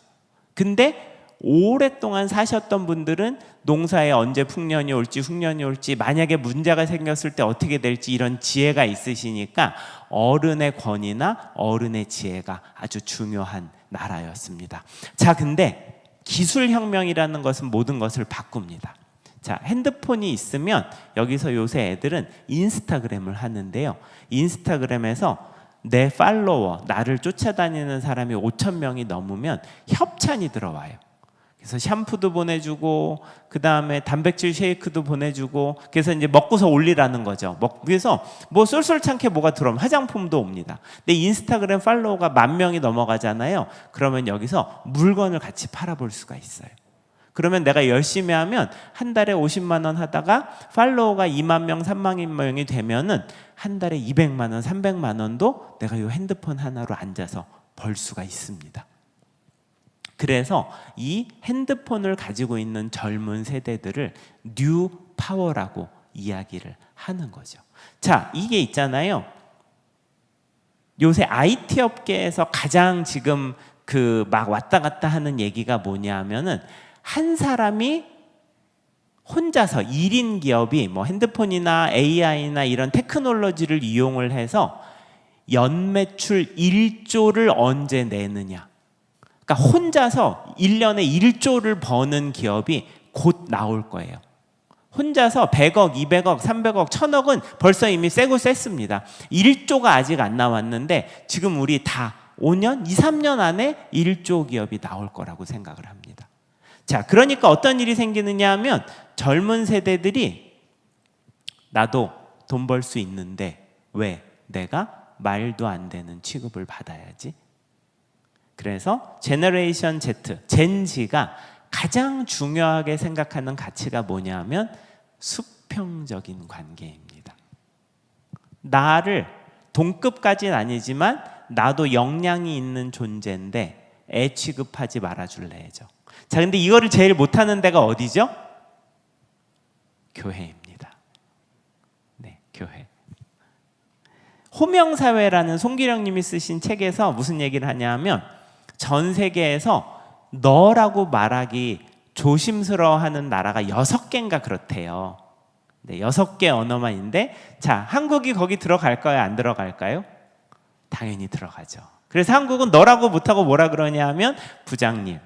근데 오랫동안 사셨던 분들은 농사에 언제 풍년이 올지 흉년이 올지, 만약에 문제가 생겼을 때 어떻게 될지 이런 지혜가 있으시니까 어른의 권위나 어른의 지혜가 아주 중요한 나라였습니다. 자, 근데 기술혁명이라는 것은 모든 것을 바꿉니다. 자, 핸드폰이 있으면 여기서 요새 애들은 인스타그램을 하는데요. 인스타그램에서 내 팔로워, 나를 쫓아다니는 사람이 5,000명이 넘으면 협찬이 들어와요. 그래서 샴푸도 보내주고, 그 다음에 단백질 쉐이크도 보내주고, 그래서 이제 먹고서 올리라는 거죠. 그래서 뭐 쏠쏠찮게 뭐가 들어오면 화장품도 옵니다. 근데 인스타그램 팔로워가 10,000명이 넘어가잖아요. 그러면 여기서 물건을 같이 팔아볼 수가 있어요. 그러면 내가 열심히 하면 한 달에 50만 원 하다가 팔로워가 2만 명, 3만 명이 되면은 한 달에 200만 원, 300만 원도 내가 이 핸드폰 하나로 앉아서 벌 수가 있습니다. 그래서 이 핸드폰을 가지고 있는 젊은 세대들을 뉴 파워라고 이야기를 하는 거죠. 자, 이게 있잖아요. 요새 IT 업계에서 가장 지금 막 왔다 갔다 하는 얘기가 뭐냐 하면은, 한 사람이 혼자서 1인 기업이 뭐 핸드폰이나 AI나 이런 테크놀로지를 이용을 해서 연매출 1조를 언제 내느냐. 그러니까 혼자서 1년에 1조를 버는 기업이 곧 나올 거예요. 혼자서 100억, 200억, 300억, 1000억은 벌써 이미 세고 셌습니다. 1조가 아직 안 나왔는데 지금 우리 다 5년, 2, 3년 안에 1조 기업이 나올 거라고 생각을 합니다. 자, 그러니까 어떤 일이 생기느냐 하면 젊은 세대들이 나도 돈 벌 수 있는데 왜 내가 말도 안 되는 취급을 받아야지? 그래서 제너레이션 Z, 젠지가 가장 중요하게 생각하는 가치가 뭐냐 하면 수평적인 관계입니다. 나를 동급까지는 아니지만 나도 역량이 있는 존재인데 애 취급하지 말아줄래죠. 자, 근데 이거를 제일 못하는 데가 어디죠? 교회입니다. 네, 교회. 호명사회라는 송기령 님이 쓰신 책에서 무슨 얘기를 하냐 하면, 전 세계에서 너라고 말하기 조심스러워하는 나라가 6개인가 그렇대요. 네, 6개 언어만 있는데, 자, 한국이 거기 들어갈까요? 안 들어갈까요? 당연히 들어가죠. 그래서 한국은 너라고 못하고 뭐라 그러냐 하면 부장님,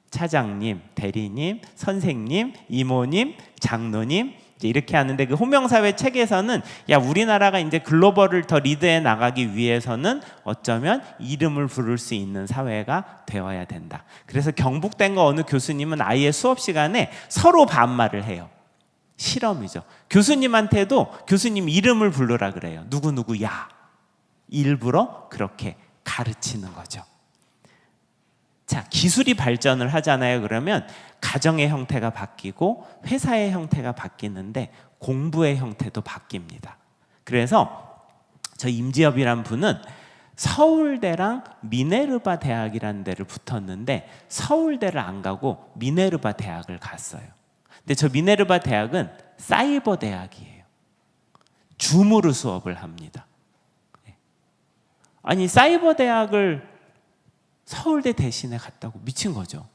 차장님, 대리님, 선생님, 이모님, 장로님, 이제 이렇게 하는데, 그 호명사회 책에서는 야, 우리나라가 이제 글로벌을 더 리드해 나가기 위해서는 어쩌면 이름을 부를 수 있는 사회가 되어야 된다. 그래서 경북대인가 어느 교수님은 아예 수업 시간에 서로 반말을 해요. 실험이죠. 교수님한테도 교수님 이름을 부르라 그래요. 누구누구야. 일부러 그렇게 가르치는 거죠. 자, 기술이 발전을 하잖아요. 그러면 가정의 형태가 바뀌고 회사의 형태가 바뀌는데 공부의 형태도 바뀝니다. 그래서 저 임지엽이란 분은 서울대랑 미네르바 대학이라는 데를 붙었는데 서울대를 안 가고 미네르바 대학을 갔어요. 근데 저 미네르바 대학은 사이버 대학이에요. 줌으로 수업을 합니다. 아니 사이버 대학을 서울대 대신에 갔다고 미친 거죠.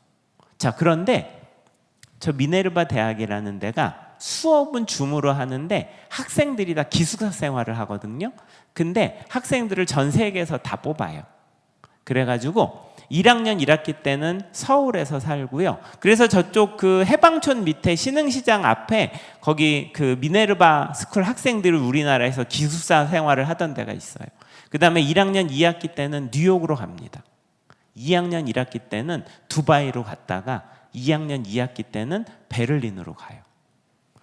자, 그런데 저 미네르바 대학이라는 데가 수업은 줌으로 하는데 학생들이 다 기숙사 생활을 하거든요. 근데 학생들을 전 세계에서 다 뽑아요. 그래가지고 1학년 1학기 때는 서울에서 살고요. 그래서 저쪽 그 해방촌 밑에 신흥시장 앞에 거기 그 미네르바 스쿨 학생들을 우리나라에서 기숙사 생활을 하던 데가 있어요. 그 다음에 1학년 2학기 때는 뉴욕으로 갑니다. 2학년 1학기 때는 두바이로 갔다가 2학년 2학기 때는 베를린으로 가요.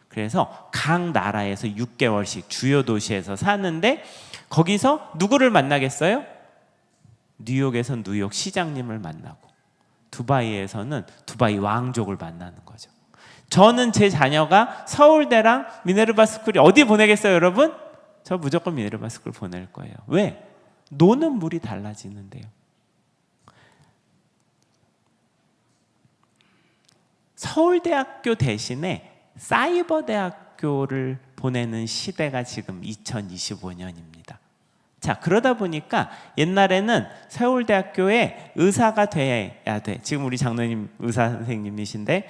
그래서 각 나라에서 6개월씩 주요 도시에서 사는데 거기서 누구를 만나겠어요? 뉴욕에선 뉴욕 시장님을 만나고 두바이에서는 두바이 왕족을 만나는 거죠. 저는 제 자녀가 서울대랑 미네르바 스쿨이 어디 보내겠어요, 여러분? 저 무조건 미네르바 스쿨 보낼 거예요. 왜? 노는 물이 달라지는데요. 서울대학교 대신에 사이버대학교를 보내는 시대가 지금 2025년입니다. 자, 그러다 보니까 옛날에는 서울대학교에 의사가 돼야 돼. 지금 우리 장로님 의사 선생님이신데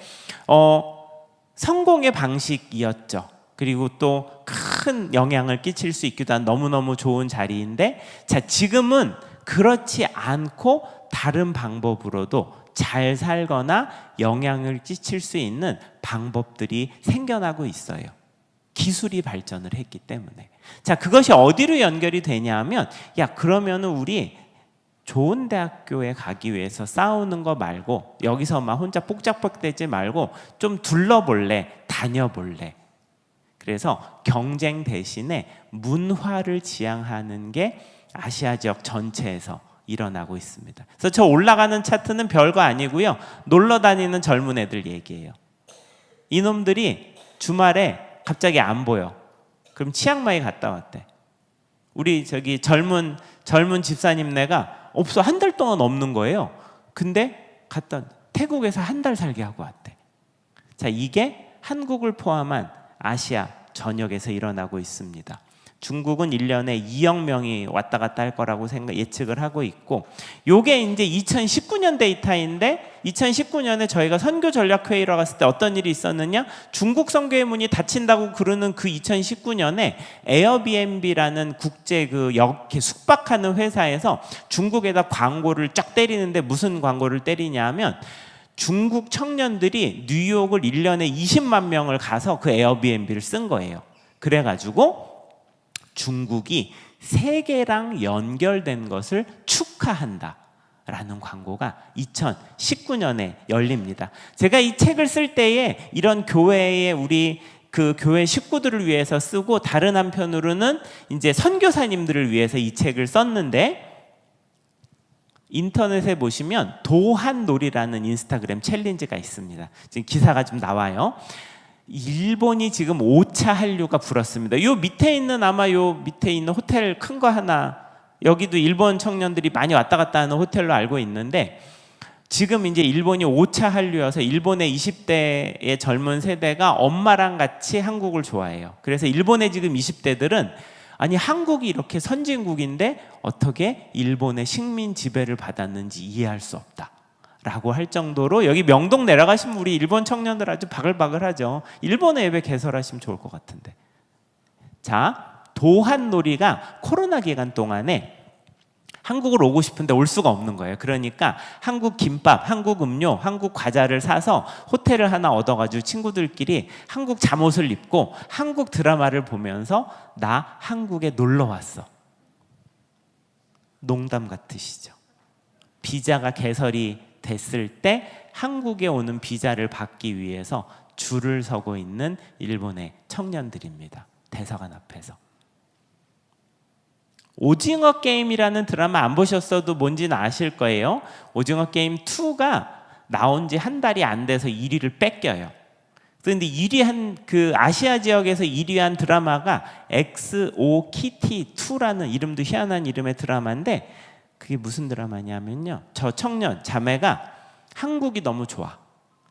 성공의 방식이었죠. 그리고 또 큰 영향을 끼칠 수 있기도 한 너무너무 좋은 자리인데, 자, 지금은 그렇지 않고 다른 방법으로도 잘 살거나 영향을 끼칠 수 있는 방법들이 생겨나고 있어요. 기술이 발전을 했기 때문에. 자, 그것이 어디로 연결이 되냐면, 야, 그러면은 우리 좋은 대학교에 가기 위해서 싸우는 거 말고 여기서 막 혼자 복작복되지 말고 좀 둘러볼래, 다녀볼래. 그래서 경쟁 대신에 문화를 지향하는 게 아시아 지역 전체에서 일어나고 있습니다. 그래서 저 올라가는 차트는 별거 아니고요. 놀러 다니는 젊은 애들 얘기예요. 이놈들이 주말에 갑자기 안 보여. 그럼 치앙마이 갔다 왔대. 우리 저기 젊은 집사님네가 없어. 한 달 동안 없는 거예요. 근데 갔다 태국에서 한 달 살게 하고 왔대. 자, 이게 한국을 포함한 아시아 전역에서 일어나고 있습니다. 중국은 1년에 2억 명이 왔다 갔다 할 거라고 예측을 하고 있고, 요게 이제 2019년 데이터인데 2019년에 저희가 선교 전략 회의로 갔을 때 어떤 일이 있었느냐? 중국 선교의 문이 닫힌다고 그러는 그 2019년에 에어비앤비라는 국제 숙박하는 회사에서 중국에다 광고를 쫙 때리는데 무슨 광고를 때리냐면 중국 청년들이 뉴욕을 1년에 20만 명을 가서 그 에어비앤비를 쓴 거예요. 그래가지고 중국이 세계랑 연결된 것을 축하한다 라는 광고가 2019년에 열립니다. 제가 이 책을 쓸 때에 이런 교회에 우리 그 교회 식구들을 위해서 쓰고, 다른 한편으로는 이제 선교사님들을 위해서 이 책을 썼는데, 인터넷에 보시면 도한놀이라는 인스타그램 챌린지가 있습니다. 지금 기사가 좀 나와요. 일본이 지금 5차 한류가 불었습니다. 요 밑에 있는 호텔 큰 거 하나, 여기도 일본 청년들이 많이 왔다 갔다 하는 호텔로 알고 있는데, 지금 이제 일본이 5차 한류여서 일본의 20대의 젊은 세대가 엄마랑 같이 한국을 좋아해요. 그래서 일본의 지금 20대들은 아니 한국이 이렇게 선진국인데 어떻게 일본의 식민 지배를 받았는지 이해할 수 없다 라고 할 정도로, 여기 명동 내려가시면 우리 일본 청년들 아주 바글바글하죠. 일본에 예배 개설하시면 좋을 것 같은데. 자, 도한놀이가 코로나 기간 동안에 한국을 오고 싶은데 올 수가 없는 거예요. 그러니까 한국 김밥, 한국 음료, 한국 과자를 사서 호텔을 하나 얻어가지고 친구들끼리 한국 잠옷을 입고 한국 드라마를 보면서 나 한국에 놀러 왔어. 농담 같으시죠? 비자가 개설이 됐을 때 한국에 오는 비자를 받기 위해서 줄을 서고 있는 일본의 청년들입니다. 대사관 앞에서. 오징어 게임이라는 드라마 안 보셨어도 뭔지는 아실 거예요. 오징어 게임 2가 나온 지 한 달이 안 돼서 1위를 뺏겨요. 그런데 1위 그 아시아 지역에서 1위한 드라마가 XO 키티 2라는 이름도 희한한 이름의 드라마인데, 그게 무슨 드라마냐면요, 저 청년 자매가 한국이 너무 좋아,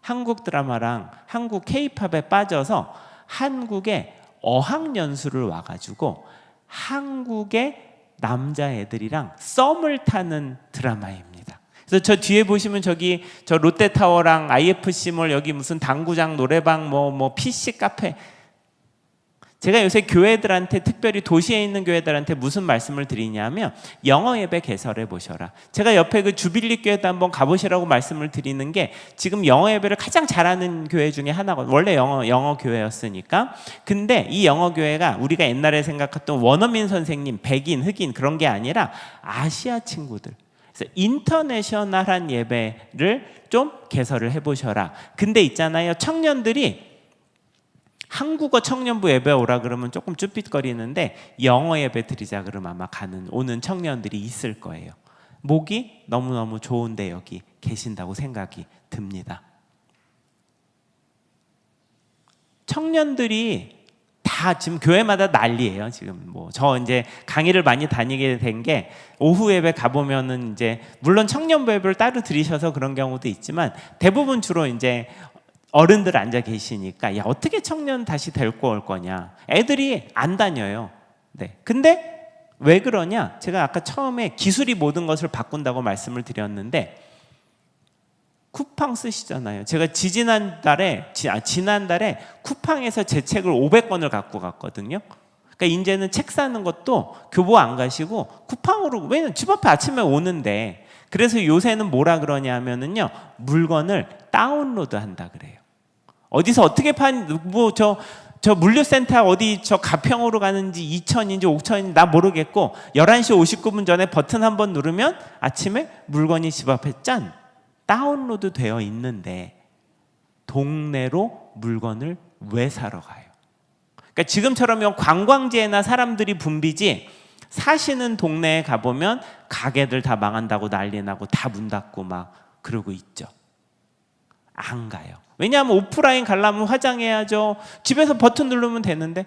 한국 드라마랑 한국 K-팝에 빠져서 한국에 어학연수를 와가지고 한국의 남자애들이랑 썸을 타는 드라마입니다. 그래서 저 뒤에 보시면 저기 저 롯데타워랑 IFC몰, 여기 무슨 당구장, 노래방, 뭐 PC 카페. 제가 요새 교회들한테, 특별히 도시에 있는 교회들한테 무슨 말씀을 드리냐면, 영어 예배 개설해 보셔라. 제가 옆에 그 주빌리 교회도 한번 가보시라고 말씀을 드리는 게, 지금 영어 예배를 가장 잘하는 교회 중에 하나거든요. 원래 영어 교회였으니까. 근데 이 영어 교회가 우리가 옛날에 생각했던 원어민 선생님, 백인, 흑인 그런 게 아니라 아시아 친구들. 그래서 인터내셔널한 예배를 좀 개설을 해보셔라. 근데 있잖아요, 청년들이 한국어 청년부 예배 오라 그러면 조금 쭈삣거리는데, 영어 예배 드리자 그러면 아마 오는 청년들이 있을 거예요. 목이 너무너무 좋은데 여기 계신다고 생각이 듭니다. 청년들이 다 지금 교회마다 난리예요. 지금 뭐 저 이제 강의를 많이 다니게 된 게, 오후 예배 가보면은 이제 물론 청년부 예배를 따로 드리셔서 그런 경우도 있지만, 대부분 주로 이제 어른들 앉아 계시니까, 야, 어떻게 청년 다시 데리고 올 거냐. 애들이 안 다녀요. 네. 근데 왜 그러냐? 제가 아까 처음에 기술이 모든 것을 바꾼다고 말씀을 드렸는데, 쿠팡 쓰시잖아요. 제가 지난달에 쿠팡에서 제 책을 500권을 갖고 갔거든요. 그러니까 이제는 책 사는 것도 교보 안 가시고 쿠팡으로, 왜냐면 집 앞에 아침에 오는데. 그래서 요새는 뭐라 그러냐면은요, 물건을 다운로드 한다 그래요. 어디서 어떻게 저 물류센터 어디 저 가평으로 가는지 2,000인지 5,000인지 나 모르겠고, 11시 59분 전에 버튼 한번 누르면 아침에 물건이 집 앞에 짠 다운로드 되어 있는데, 동네로 물건을 왜 사러 가요? 그러니까 지금처럼 관광지에나 사람들이 붐비지, 사시는 동네에 가보면 가게들 다 망한다고 난리 나고 다 문 닫고 막 그러고 있죠. 안 가요. 왜냐하면 오프라인 가려면 화장해야죠. 집에서 버튼 누르면 되는데,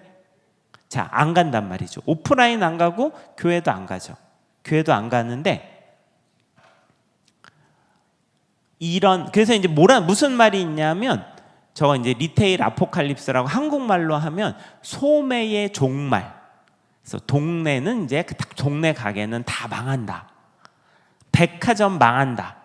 자, 안 간단 말이죠. 오프라인 안 가고 교회도 안 가죠. 교회도 안 가는데, 그래서 이제 무슨 말이 있냐면, 저거 이제 리테일 아포칼립스라고 한국말로 하면 소매의 종말. 그래서 동네는 이제 동네 가게는 다 망한다. 백화점 망한다.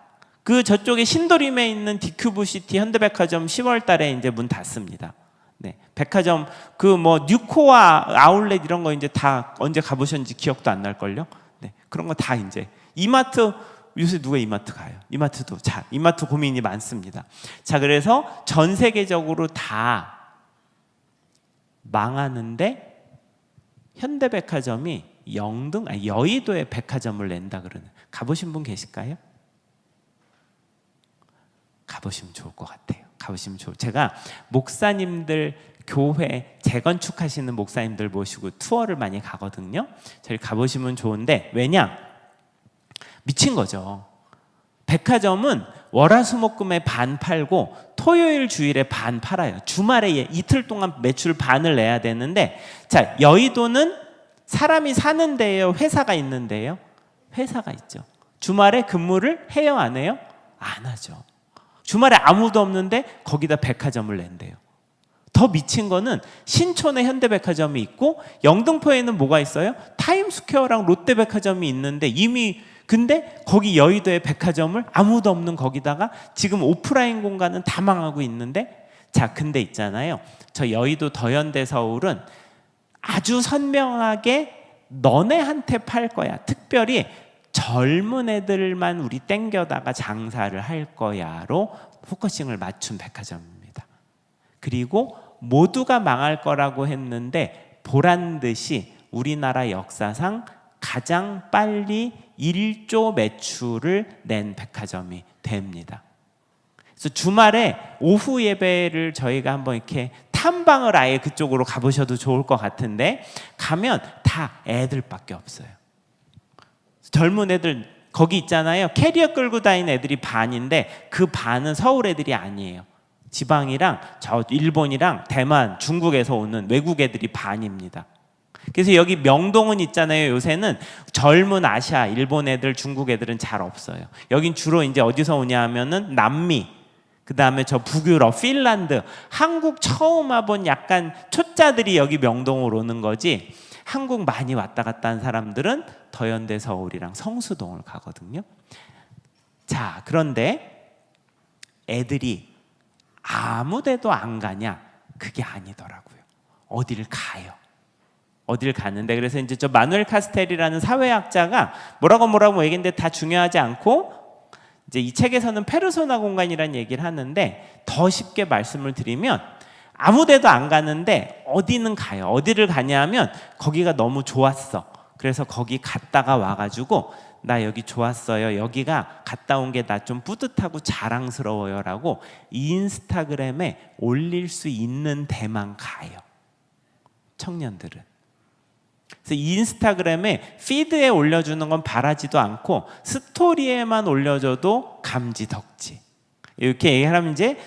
그 저쪽에 신도림에 있는 디큐브시티 현대백화점 10월 달에 이제 문 닫습니다. 네. 백화점 뉴코아 아울렛 이런 거 이제 다 언제 가보셨는지 기억도 안 날걸요? 네. 그런 거 다 이제 이마트, 요새 누가 이마트 가요? 이마트 고민이 많습니다. 자, 그래서 전 세계적으로 다 망하는데, 현대백화점이 여의도에 백화점을 낸다 그러는, 가보신 분 계실까요? 가보시면 좋을 것 같아요. 제가 목사님들, 교회 재건축하시는 목사님들 모시고 투어를 많이 가거든요. 저희 가보시면 좋은데, 왜냐? 미친 거죠. 백화점은 월화수목금에 반 팔고 토요일 주일에 반 팔아요. 주말에 이틀 동안 매출 반을 내야 되는데, 자, 여의도는 사람이 사는 데예요, 회사가 있는 데예요? 회사가 있죠. 주말에 근무를 해요, 안 해요? 안 하죠. 주말에 아무도 없는데 거기다 백화점을 낸대요. 더 미친 거는 신촌에 현대백화점이 있고, 영등포에는 뭐가 있어요? 타임스퀘어랑 롯데백화점이 있는데, 근데 거기 여의도에 백화점을 아무도 없는 거기다가 지금 오프라인 공간은 다 망하고 있는데, 자, 근데 있잖아요, 저 여의도 더현대 서울은 아주 선명하게 너네한테 팔 거야. 특별히 젊은 애들만 우리 땡겨다가 장사를 할 거야로 포커싱을 맞춘 백화점입니다. 그리고 모두가 망할 거라고 했는데, 보란 듯이 우리나라 역사상 가장 빨리 1조 매출을 낸 백화점이 됩니다. 그래서 주말에 오후 예배를 저희가 한번 이렇게 탐방을 아예 그쪽으로 가보셔도 좋을 것 같은데, 가면 다 애들밖에 없어요. 젊은 애들 거기 있잖아요. 캐리어 끌고 다니는 애들이 반인데 그 반은 서울 애들이 아니에요. 지방이랑 저 일본이랑 대만, 중국에서 오는 외국 애들이 반입니다. 그래서 여기 명동은 있잖아요. 요새는 젊은 아시아, 일본 애들, 중국 애들은 잘 없어요. 여긴 주로 이제 어디서 오냐 하면은 남미, 그 다음에 저 북유럽, 핀란드, 한국 처음 와본 약간 초짜들이 여기 명동으로 오는 거지, 한국 많이 왔다 갔다 한 사람들은 더현대 서울이랑 성수동을 가거든요. 자, 그런데 애들이 아무 데도 안 가냐? 그게 아니더라고요. 어디를 가요. 어딜 가는데, 그래서 이제 저 마누엘 카스텔이라는 사회학자가 뭐라고 얘기했는데 다 중요하지 않고, 이제 이 책에서는 페르소나 공간이라는 얘기를 하는데, 더 쉽게 말씀을 드리면 아무 데도 안 가는데 어디는 가요. 어디를 가냐 하면 거기가 너무 좋았어. 그래서 거기 갔다가 와가지고 나 여기 좋았어요. 여기가 갔다 온 게 나 좀 뿌듯하고 자랑스러워요 라고 인스타그램에 올릴 수 있는 데만 가요. 청년들은. 그래서 인스타그램에 피드에 올려주는 건 바라지도 않고 스토리에만 올려줘도 감지덕지. 이렇게 얘기하면 이제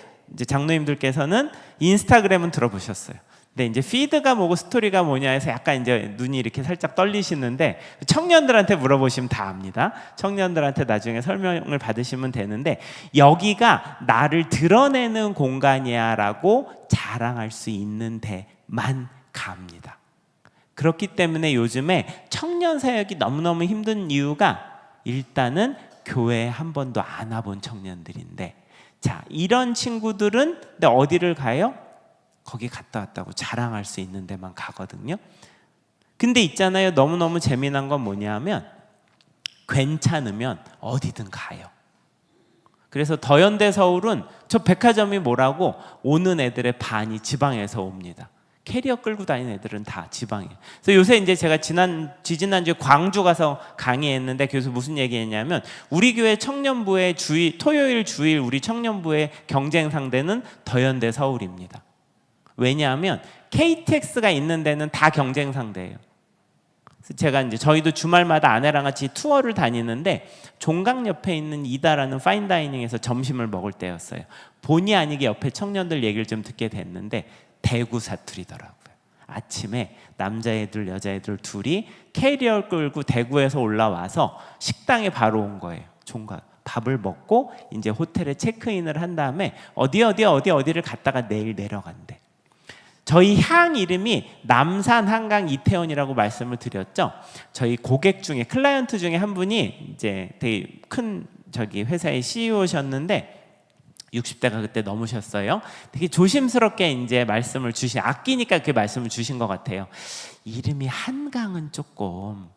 장로님들께서는 인스타그램은 들어보셨어요. 근데 이제 피드가 뭐고 스토리가 뭐냐 해서 약간 이제 눈이 이렇게 살짝 떨리시는데, 청년들한테 물어보시면 다 압니다. 청년들한테 나중에 설명을 받으시면 되는데, 여기가 나를 드러내는 공간이야라고 자랑할 수 있는 데만 갑니다. 그렇기 때문에 요즘에 청년 사역이 너무너무 힘든 이유가, 일단은 교회에 한 번도 안 와본 청년들인데, 자, 이런 친구들은 근데 어디를 가요? 거기 갔다 왔다고 자랑할 수 있는 데만 가거든요. 근데 있잖아요, 너무너무 재미난 건 뭐냐면 괜찮으면 어디든 가요. 그래서 더현대 서울은 저 백화점이 뭐라고 오는 애들의 반이 지방에서 옵니다. 캐리어 끌고 다니는 애들은 다 지방이에요. 그래서 요새 이제 제가 지지난주에 광주 가서 강의했는데, 그래서 무슨 얘기했냐면, 우리 교회 청년부의 토요일 주일 우리 청년부의 경쟁 상대는 더현대 서울입니다. 왜냐하면 KTX가 있는 데는 다 경쟁 상대예요. 그래서 제가 이제 저희도 주말마다 아내랑 같이 투어를 다니는데, 종강 옆에 있는 이다라는 파인다이닝에서 점심을 먹을 때였어요. 본의 아니게 옆에 청년들 얘기를 좀 듣게 됐는데 대구 사투리더라고요. 아침에 남자애들 여자애들 둘이 캐리어 끌고 대구에서 올라와서 식당에 바로 온 거예요. 종각 밥을 먹고 이제 호텔에 체크인을 한 다음에 어디를 갔다가 내일 내려간대. 저희 향 이름이 남산 한강 이태원이라고 말씀을 드렸죠. 저희 고객 중에, 클라이언트 중에 한 분이 이제 되게 큰 회사의 CEO셨는데 60대가 그때 넘으셨어요. 되게 조심스럽게 이제 말씀을 아끼니까 그렇게 말씀을 주신 것 같아요. 이름이 한강은 조금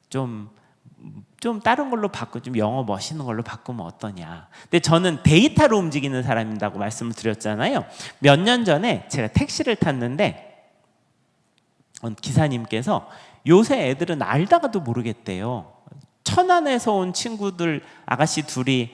좀 다른 걸로 좀 영어 멋있는 걸로 바꾸면 어떠냐. 근데 저는 데이터로 움직이는 사람이라고 말씀을 드렸잖아요. 몇 년 전에 제가 택시를 탔는데 기사님께서 요새 애들은 알다가도 모르겠대요. 천안에서 온 친구들 아가씨 둘이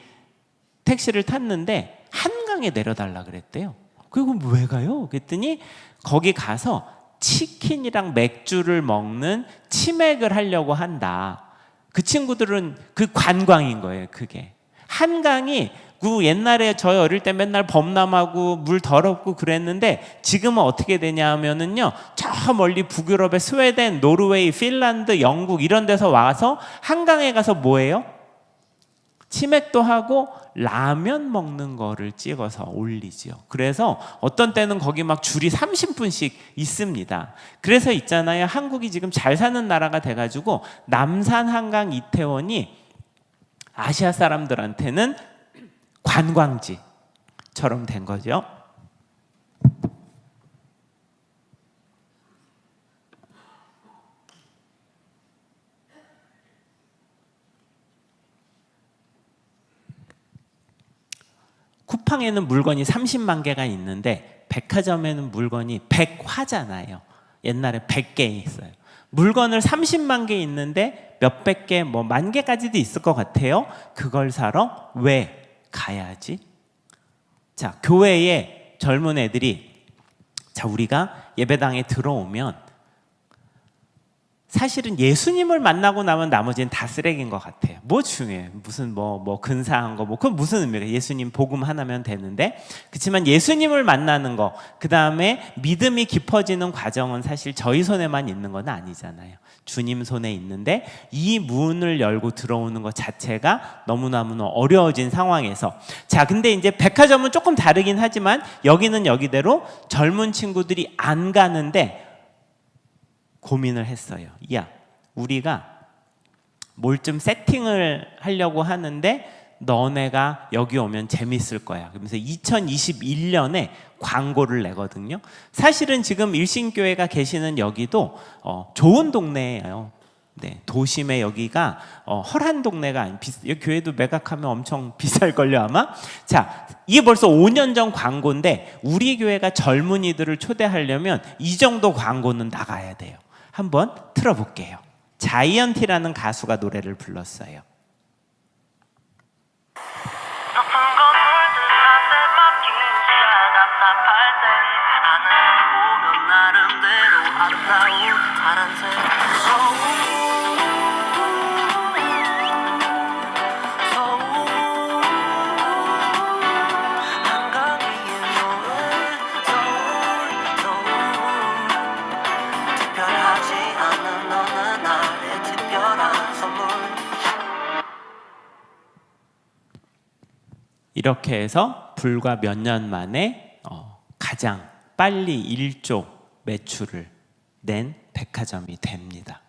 택시를 탔는데 한강에 내려달라 그랬대요. 그리고 왜 가요? 그랬더니 거기 가서 치킨이랑 맥주를 먹는 치맥을 하려고 한다. 그 친구들은 그 관광인 거예요. 그게 한강이 그 옛날에 저희 어릴 때 맨날 범람하고 물 더럽고 그랬는데, 지금은 어떻게 되냐 하면은요, 저 멀리 북유럽의 스웨덴, 노르웨이, 핀란드, 영국 이런 데서 와서 한강에 가서 뭐예요? 치맥도 하고 라면 먹는 거를 찍어서 올리죠. 그래서 어떤 때는 거기 막 줄이 30분씩 있습니다. 그래서 있잖아요, 한국이 지금 잘 사는 나라가 돼가지고 남산 한강 이태원이 아시아 사람들한테는 관광지처럼 된 거죠. 쿠팡에는 물건이 30만 개가 있는데 백화점에는 물건이 100화잖아요. 옛날에 100개 있어요. 물건을 30만 개 있는데 몇백 개, 뭐 만 개까지도 있을 것 같아요. 그걸 사러 왜 가야지? 자, 교회에 젊은 애들이 자, 우리가 예배당에 들어오면 사실은 예수님을 만나고 나면 나머지는 다 쓰레기인 것 같아요. 뭐 중요해요? 무슨 뭐 근사한 거, 그건 무슨 의미가? 예수님 복음 하나면 되는데, 그렇지만 예수님을 만나는 거, 그 다음에 믿음이 깊어지는 과정은 사실 저희 손에만 있는 건 아니잖아요. 주님 손에 있는데 이 문을 열고 들어오는 것 자체가 너무너무 어려워진 상황에서, 자, 근데 이제 백화점은 조금 다르긴 하지만 여기는 여기대로 젊은 친구들이 안 가는데 고민을 했어요. 야, 우리가 뭘 좀 세팅을 하려고 하는데 너네가 여기 오면 재밌을 거야. 그러면서 2021년에 광고를 내거든요. 사실은 지금 일신교회가 계시는 여기도 좋은 동네예요. 네, 도심에 여기가 헐한 동네가 아닌, 여기 교회도 매각하면 엄청 비쌀걸요 아마. 자, 이게 벌써 5년 전 광고인데 우리 교회가 젊은이들을 초대하려면 이 정도 광고는 나가야 돼요. 한번 틀어볼게요. 자이언티라는 가수가 노래를 불렀어요. 이렇게 해서 불과 몇 년 만에 가장 빨리 1조 매출을 낸 백화점이 됩니다.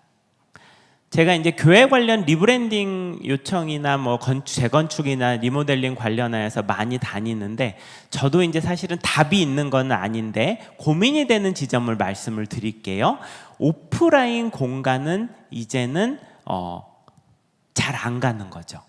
제가 이제 교회 관련 리브랜딩 요청이나 뭐 재건축이나 리모델링 관련하여서 많이 다니는데, 저도 이제 사실은 답이 있는 건 아닌데 고민이 되는 지점을 말씀을 드릴게요. 오프라인 공간은 이제는 잘 안 가는 거죠.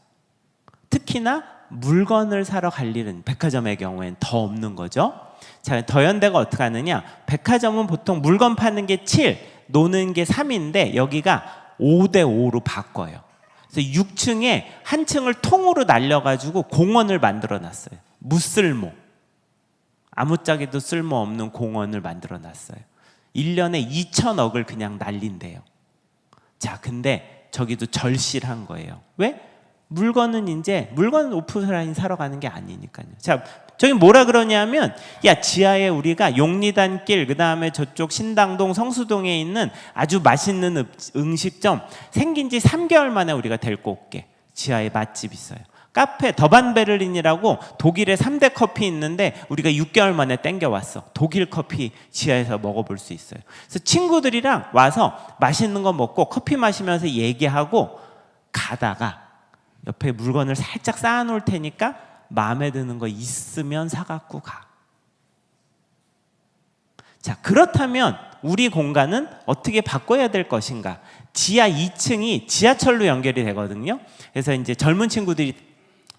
특히나 물건을 사러 갈 일은 백화점의 경우엔 더 없는 거죠. 자, 더현대가 어떻게 하느냐? 백화점은 보통 물건 파는 게 7, 노는 게 3인데 여기가 5대 5로 바꿔요. 그래서 6층에 한 층을 통으로 날려가지고 공원을 만들어 놨어요. 무쓸모, 아무짝에도 쓸모없는 공원을 만들어 놨어요. 1년에 2천억을 그냥 날린대요. 자, 근데 저기도 절실한 거예요. 왜? 물건 오프라인 사러 가는 게 아니니까요. 자, 저기 뭐라 그러냐면, 야, 지하에 우리가 용리단길, 그 다음에 저쪽 신당동, 성수동에 있는 아주 맛있는 음식점 생긴 지 3개월 만에 우리가 데리고 올게. 지하에 맛집 있어요. 카페 더반베를린이라고 독일에 3대 커피 있는데 우리가 6개월 만에 땡겨왔어. 독일 커피 지하에서 먹어볼 수 있어요. 그래서 친구들이랑 와서 맛있는 거 먹고 커피 마시면서 얘기하고 가다가 옆에 물건을 살짝 쌓아놓을 테니까 마음에 드는 거 있으면 사갖고 가. 자, 그렇다면 우리 공간은 어떻게 바꿔야 될 것인가? 지하 2층이 지하철로 연결이 되거든요. 그래서 이제 젊은 친구들이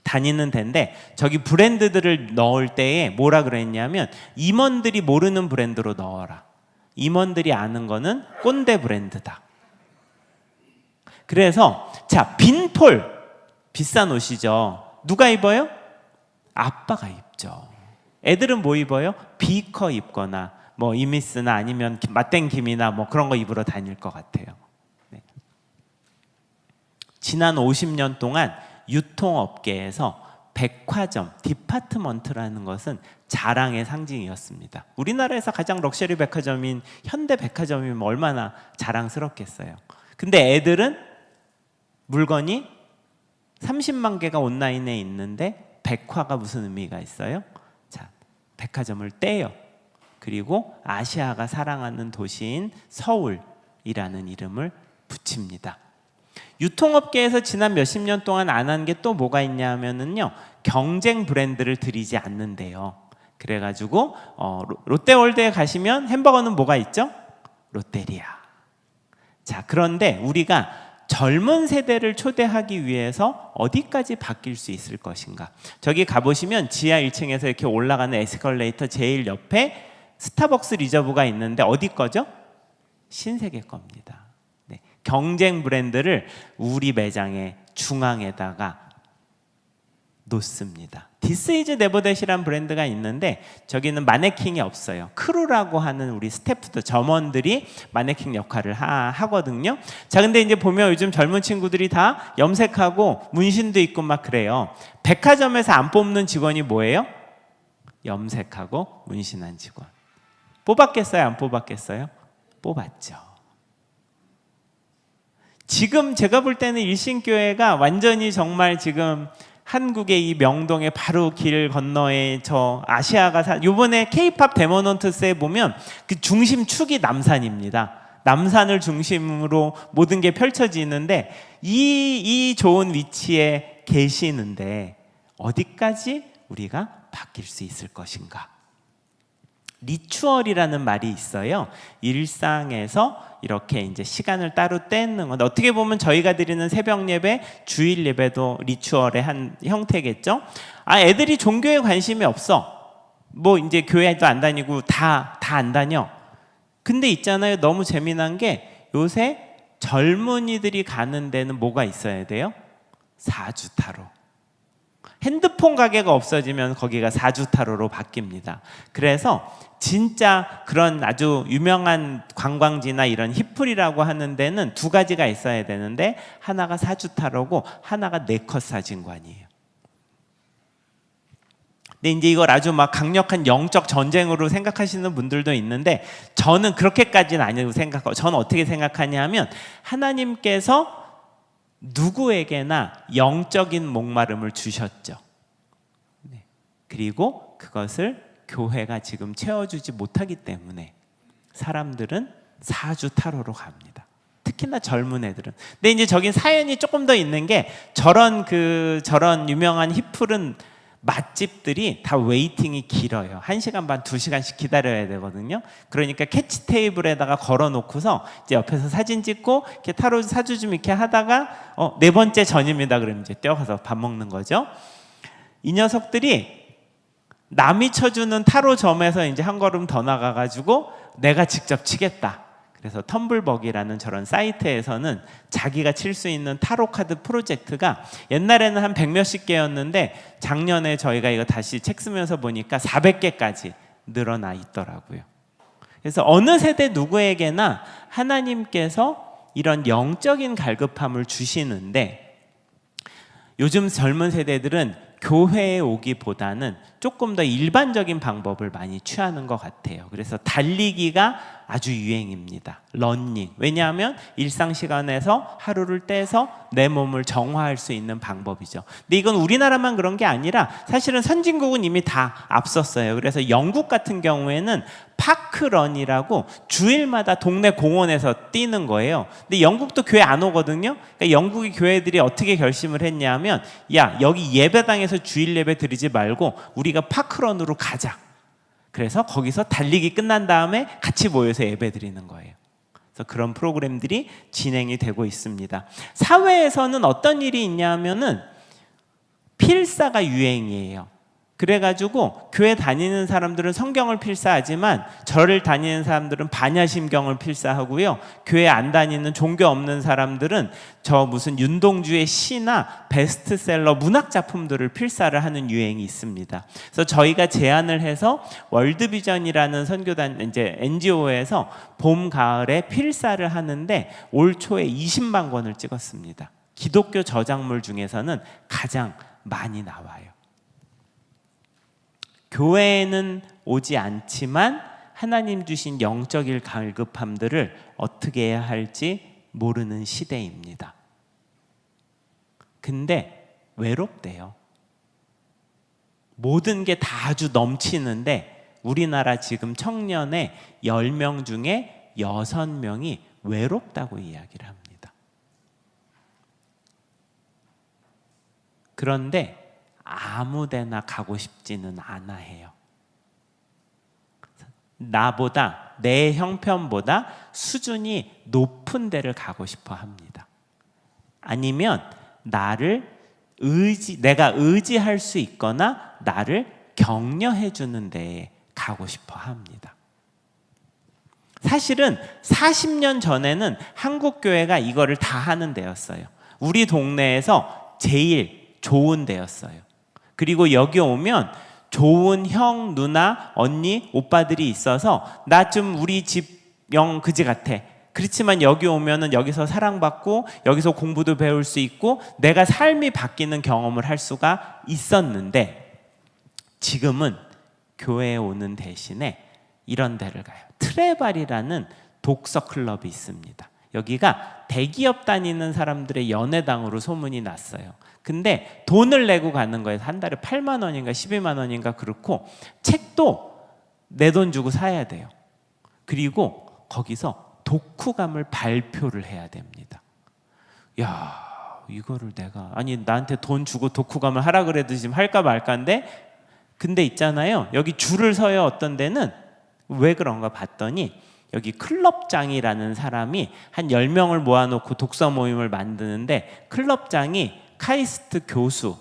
다니는 데인데 저기 브랜드들을 넣을 때에 뭐라 그랬냐면, 임원들이 모르는 브랜드로 넣어라. 임원들이 아는 거는 꼰대 브랜드다. 그래서 자, 빈폴 비싼 옷이죠. 누가 입어요? 아빠가 입죠. 애들은 뭐 입어요? 비커 입거나 뭐 이미스나 아니면 맛땡김이나 뭐 그런 거 입으러 다닐 것 같아요. 네. 지난 50년 동안 유통업계에서 백화점, 디파트먼트라는 것은 자랑의 상징이었습니다. 우리나라에서 가장 럭셔리 백화점인 현대백화점이면 얼마나 자랑스럽겠어요. 근데 애들은 물건이 30만 개가 온라인에 있는데 백화가 무슨 의미가 있어요? 자, 백화점을 떼요. 그리고 아시아가 사랑하는 도시인 서울이라는 이름을 붙입니다. 유통업계에서 지난 몇십 년 동안 안 한 게 또 뭐가 있냐 하면은요, 경쟁 브랜드를 들이지 않는데요. 그래가지고 롯데월드에 가시면 햄버거는 뭐가 있죠? 롯데리아. 자, 그런데 우리가 젊은 세대를 초대하기 위해서 어디까지 바뀔 수 있을 것인가? 저기 가보시면 지하 1층에서 이렇게 올라가는 에스컬레이터 제일 옆에 스타벅스 리저브가 있는데 어디 거죠? 신세계 겁니다. 네. 경쟁 브랜드를 우리 매장의 중앙에다가 놓습니다. This is never that이라는 브랜드가 있는데 저기는 마네킹이 없어요. 크루라고 하는 우리 스태프들, 점원들이 마네킹 역할을 하거든요. 자, 근데 이제 보면 요즘 젊은 친구들이 다 염색하고 문신도 있고 막 그래요. 백화점에서 안 뽑는 직원이 뭐예요? 염색하고 문신한 직원. 뽑았겠어요? 안 뽑았겠어요? 뽑았죠. 지금 제가 볼 때는 일신교회가 완전히 정말 지금 한국의 이 명동의 바로 길 건너에 저 아시아가 요번에 K-팝 데모넌트스에 보면 그 중심축이 남산입니다. 남산을 중심으로 모든 게 펼쳐지는데 이 좋은 위치에 계시는데 어디까지 우리가 바뀔 수 있을 것인가? 리추얼이라는 말이 있어요. 일상에서 이렇게 이제 시간을 따로 떼는 건 어떻게 보면 저희가 드리는 새벽 예배, 주일 예배도 리추얼의 한 형태겠죠. 아, 애들이 종교에 관심이 없어. 뭐 이제 교회도 안 다니고 다 안 다녀. 근데 있잖아요. 너무 재미난 게 요새 젊은이들이 가는 데는 뭐가 있어야 돼요? 사주타로. 핸드폰 가게가 없어지면 거기가 사주타로로 바뀝니다. 그래서 진짜 그런 아주 유명한 관광지나 이런 히플이라고 하는 데는 두 가지가 있어야 되는데 하나가 사주타로고 하나가 네컷 사진관이에요. 근데 이제 이걸 아주 막 강력한 영적 전쟁으로 생각하시는 분들도 있는데 저는 그렇게까지는 아니라고 생각하고, 저는 어떻게 생각하냐면 하나님께서 누구에게나 영적인 목마름을 주셨죠. 네. 그리고 그것을 교회가 지금 채워주지 못하기 때문에 사람들은 사주타로로 갑니다. 특히나 젊은 애들은. 근데 이제 저긴 사연이 조금 더 있는 게 저런 유명한 히플은 맛집들이 다 웨이팅이 길어요. 1시간 반, 2시간씩 기다려야 되거든요. 그러니까 캐치 테이블에다가 걸어놓고서 이제 옆에서 사진 찍고 이렇게 타로 사주 좀 이렇게 하다가 네 번째 전입니다. 그러면 이제 뛰어가서 밥 먹는 거죠. 이 녀석들이 남이 쳐주는 타로점에서 이제 한 걸음 더 나가가지고 내가 직접 치겠다. 그래서 텀블벅이라는 저런 사이트에서는 자기가 칠 수 있는 타로 카드 프로젝트가 옛날에는 한 100몇십 개였는데 작년에 저희가 이거 다시 책 쓰면서 보니까 400개까지 늘어나 있더라고요. 그래서 어느 세대 누구에게나 하나님께서 이런 영적인 갈급함을 주시는데 요즘 젊은 세대들은 교회에 오기보다는 조금 더 일반적인 방법을 많이 취하는 것 같아요. 그래서 달리기가 아주 유행입니다. 러닝. 왜냐하면 일상 시간에서 하루를 떼서 내 몸을 정화할 수 있는 방법이죠. 근데 이건 우리나라만 그런 게 아니라 사실은 선진국은 이미 다 앞섰어요. 그래서 영국 같은 경우에는 파크런이라고 주일마다 동네 공원에서 뛰는 거예요. 근데 영국도 교회 안 오거든요. 그러니까 영국의 교회들이 어떻게 결심을 했냐면 야, 여기 예배당에서 주일 예배 드리지 말고 우리가 파크런으로 가자. 그래서 거기서 달리기 끝난 다음에 같이 모여서 예배 드리는 거예요. 그래서 그런 프로그램들이 진행이 되고 있습니다. 사회에서는 어떤 일이 있냐면은 필사가 유행이에요. 그래가지고 교회 다니는 사람들은 성경을 필사하지만 절을 다니는 사람들은 반야심경을 필사하고요. 교회 안 다니는 종교 없는 사람들은 저 무슨 윤동주의 시나 베스트셀러 문학 작품들을 필사를 하는 유행이 있습니다. 그래서 저희가 제안을 해서 월드비전이라는 선교단 이제 NGO에서 봄 가을에 필사를 하는데 올 초에 20만 권을 찍었습니다. 기독교 저작물 중에서는 가장 많이 나와요. 교회에는 오지 않지만 하나님 주신 영적인 갈급함들을 어떻게 해야 할지 모르는 시대입니다. 근데 외롭대요. 모든 게 다 아주 넘치는데 우리나라 지금 청년의 10명 중에 6명이 외롭다고 이야기를 합니다. 그런데 아무 데나 가고 싶지는 않아 해요. 나보다, 내 형편보다 수준이 높은 데를 가고 싶어 합니다. 아니면 내가 의지할 수 있거나 나를 격려해 주는 데에 가고 싶어 합니다. 사실은 40년 전에는 한국 교회가 이거를 다 하는 데였어요. 우리 동네에서 제일 좋은 데였어요. 그리고 여기 오면 좋은 형, 누나, 언니, 오빠들이 있어서 나 좀 우리 집 영 그지 같아. 그렇지만 여기 오면은 여기서 사랑받고 여기서 공부도 배울 수 있고 내가 삶이 바뀌는 경험을 할 수가 있었는데 지금은 교회에 오는 대신에 이런 데를 가요. 트레발이라는 독서 클럽이 있습니다. 여기가 대기업 다니는 사람들의 연회당으로 소문이 났어요. 근데 돈을 내고 가는 거예요. 한 달에 8만 원인가 12만 원인가 그렇고 책도 내 돈 주고 사야 돼요. 그리고 거기서 독후감을 발표를 해야 됩니다. 야, 이거를 내가 나한테 돈 주고 독후감을 하라 그래도 지금 할까 말까인데 근데 있잖아요. 여기 줄을 서요. 어떤 데는 왜 그런가 봤더니 여기 클럽장이라는 사람이 한 10명을 모아놓고 독서 모임을 만드는데 클럽장이 카이스트 교수,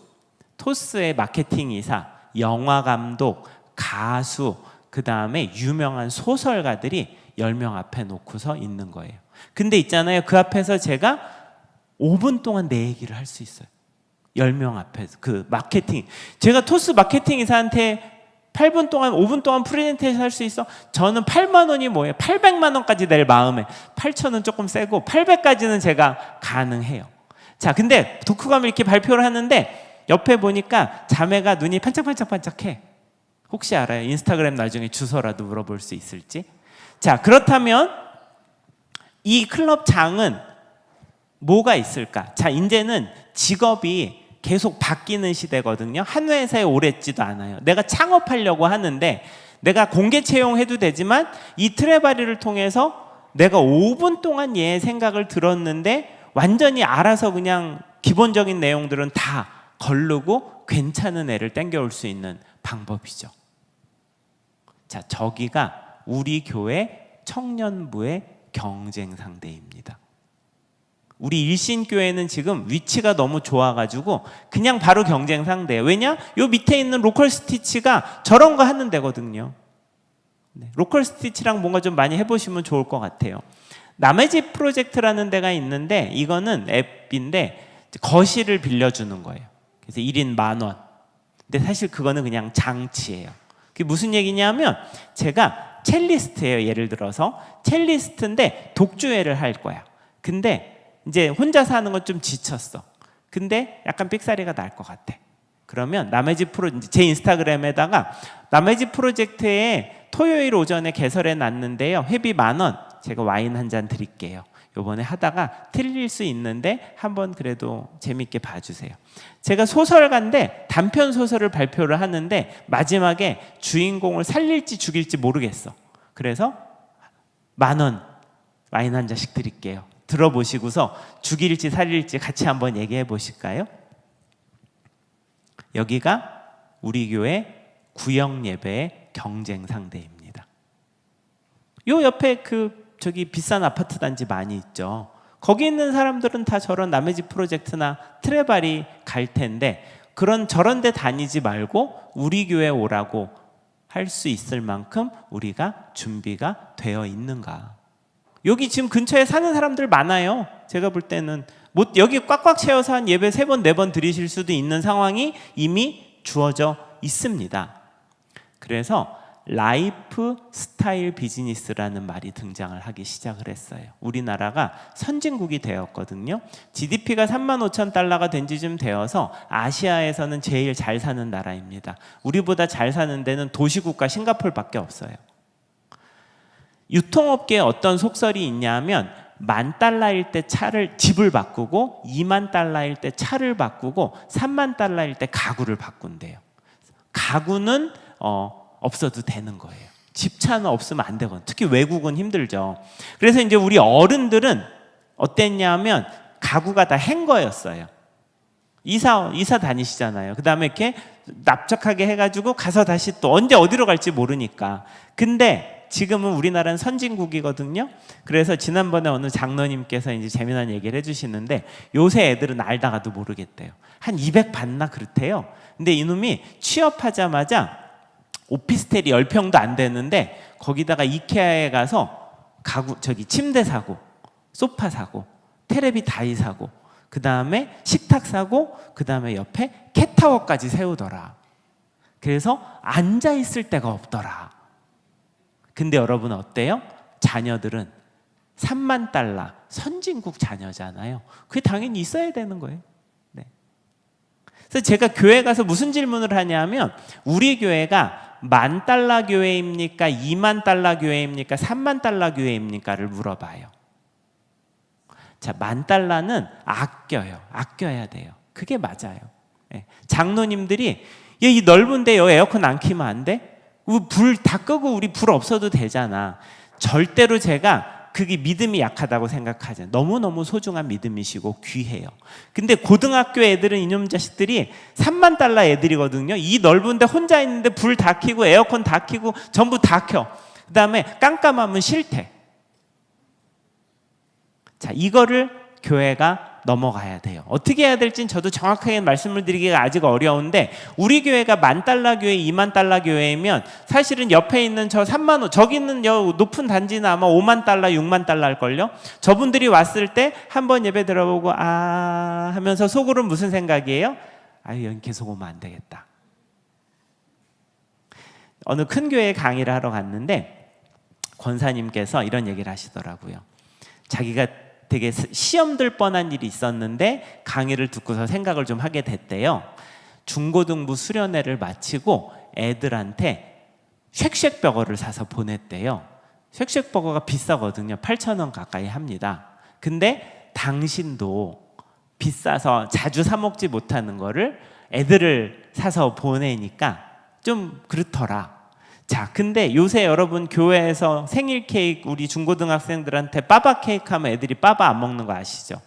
토스의 마케팅 이사, 영화 감독, 가수, 그 다음에 유명한 소설가들이 10명 앞에 놓고서 있는 거예요. 근데 있잖아요. 그 앞에서 제가 5분 동안 내 얘기를 할 수 있어요. 10명 앞에서 그 마케팅. 제가 토스 마케팅 이사한테 8분 동안 5분 동안 프레젠테이션 할 수 있어? 저는 8만 원이 뭐예요? 800만 원까지 낼 마음에 8천은 조금 세고 800까지는 제가 가능해요. 자, 근데 독후감을 이렇게 발표를 하는데 옆에 보니까 자매가 눈이 반짝반짝반짝해. 혹시 알아요? 인스타그램 나중에 주소라도 물어볼 수 있을지? 자, 그렇다면 이 클럽장은 뭐가 있을까? 자, 이제는 직업이 계속 바뀌는 시대거든요. 한 회사에 오래 있지도 않아요. 내가 창업하려고 하는데 내가 공개 채용해도 되지만 이 트레바리를 통해서 내가 5분 동안 얘 생각을 들었는데 완전히 알아서 그냥 기본적인 내용들은 다 거르고 괜찮은 애를 땡겨올 수 있는 방법이죠. 자, 저기가 우리 교회 청년부의 경쟁 상대입니다. 우리 일신교회는 지금 위치가 너무 좋아가지고 그냥 바로 경쟁 상대예요. 왜냐? 요 밑에 있는 로컬 스티치가 저런 거 하는 데거든요. 네, 로컬 스티치랑 뭔가 좀 많이 해보시면 좋을 것 같아요. 남의 집 프로젝트라는 데가 있는데 이거는 앱인데 거실을 빌려주는 거예요. 그래서 1인 10,000원. 근데 사실 그거는 그냥 장치예요. 그게 무슨 얘기냐면 제가 첼리스트예요. 예를 들어서 첼리스트인데 독주회를 할 거야. 근데 이제 혼자서 하는 건 좀 지쳤어. 근데 약간 삑사리가 날 것 같아. 그러면 남의 집 제 인스타그램에다가 남의 집 프로젝트에 토요일 오전에 개설해 놨는데요. 회비 10,000원. 제가 와인 한 잔 드릴게요. 요번에 하다가 틀릴 수 있는데 한번 그래도 재밌게 봐주세요. 제가 소설가인데 단편 소설을 발표를 하는데 마지막에 주인공을 살릴지 죽일지 모르겠어. 그래서 10,000원 와인 한 잔씩 드릴게요. 들어보시고서 죽일지 살릴지 같이 한번 얘기해 보실까요? 여기가 우리 교회 구역 예배의 경쟁 상대입니다. 요 옆에 저기 비싼 아파트 단지 많이 있죠. 거기 있는 사람들은 다 저런 남의 집 프로젝트나 트레바리 갈 텐데 저런 데 다니지 말고 우리 교회 오라고 할 수 있을 만큼 우리가 준비가 되어 있는가? 여기 지금 근처에 사는 사람들 많아요. 제가 볼 때는 여기 꽉꽉 채워서 한 예배 3번, 4번 드리실 수도 있는 상황이 이미 주어져 있습니다. 그래서 라이프 스타일 비즈니스라는 말이 등장을 하기 시작을 했어요. 우리나라가 선진국이 되었거든요. GDP가 35,000달러가 된 지 좀 되어서 아시아에서는 제일 잘 사는 나라입니다. 우리보다 잘 사는 데는 도시국가 싱가포르밖에 없어요. 유통업계에 어떤 속설이 있냐면 $10,000일 때 집을 바꾸고 20,000달러일 때 차를 바꾸고 30,000달러일 때 가구를 바꾼대요. 가구는 없어도 되는 거예요. 집차는 없으면 안 되거든요. 특히 외국은 힘들죠. 그래서 이제 우리 어른들은 어땠냐면 가구가 다 행거였어요. 이사 다니시잖아요. 그 다음에 이렇게 납작하게 해가지고 가서 다시 또 언제 어디로 갈지 모르니까. 근데 지금은 우리나라는 선진국이거든요. 그래서 지난번에 어느 장로님께서 이제 재미난 얘기를 해주시는데 요새 애들은 알다가도 모르겠대요. 한 200 받나 그렇대요. 근데 이놈이 취업하자마자 오피스텔이 10평도 안 되는데 거기다가 이케아에 가서 침대 사고, 소파 사고, 테레비 다이 사고, 그 다음에 식탁 사고, 그 다음에 옆에 캣 캣타워까지 세우더라. 그래서 앉아 있을 데가 없더라. 근데 여러분 어때요? 자녀들은 3만 달러 선진국 자녀잖아요. 그게 당연히 있어야 되는 거예요. 네. 그래서 제가 교회 가서 무슨 질문을 하냐면 우리 교회가 10,000달러 교회입니까? 20,000달러 교회입니까? 30,000달러 교회입니까?를 물어봐요. 자, 10,000달러는 아껴요. 아껴야 돼요. 그게 맞아요. 네. 장로님들이 이 넓은데 여기 에어컨 안 켜면 안 돼? 불 다 끄고 우리 불 없어도 되잖아. 절대로 제가 그게 믿음이 약하다고 생각하지 않아요. 너무너무 소중한 믿음이시고 귀해요. 근데 고등학교 애들은 이놈 자식들이 30,000달러 애들이거든요. 이 넓은데 혼자 있는데 불 다 켜고 에어컨 다 켜고 전부 다 켜. 그 다음에 깜깜하면 싫대. 자, 이거를 교회가 넘어가야 돼요. 어떻게 해야 될지는 저도 정확하게 말씀을 드리기가 아직 어려운데 우리 교회가 10,000달러 교회, 20,000달러 교회이면 사실은 옆에 있는 저 3만 원, 저기 있는 높은 단지는 아마 50,000달러, 60,000달러 할걸요? 저분들이 왔을 때 한번 예배 들어보고 아 하면서 속으로 무슨 생각이에요? 아유, 여기 계속 오면 안 되겠다. 어느 큰 교회에 강의를 하러 갔는데 권사님께서 이런 얘기를 하시더라고요. 자기가 되게 시험 들 뻔한 일이 있었는데 강의를 듣고서 생각을 좀 하게 됐대요. 중고등부 수련회를 마치고 애들한테 쉑쉑버거를 사서 보냈대요. 쉑쉑버거가 비싸거든요. 8,000원 가까이 합니다. 근데 당신도 비싸서 자주 사 먹지 못하는 거를 애들을 사서 보내니까 좀 그렇더라. 자, 근데 요새 여러분 교회에서 생일 케이크 우리 중고등학생들한테 빠바 케이크 하면 애들이 빠바 안 먹는 거 아시죠?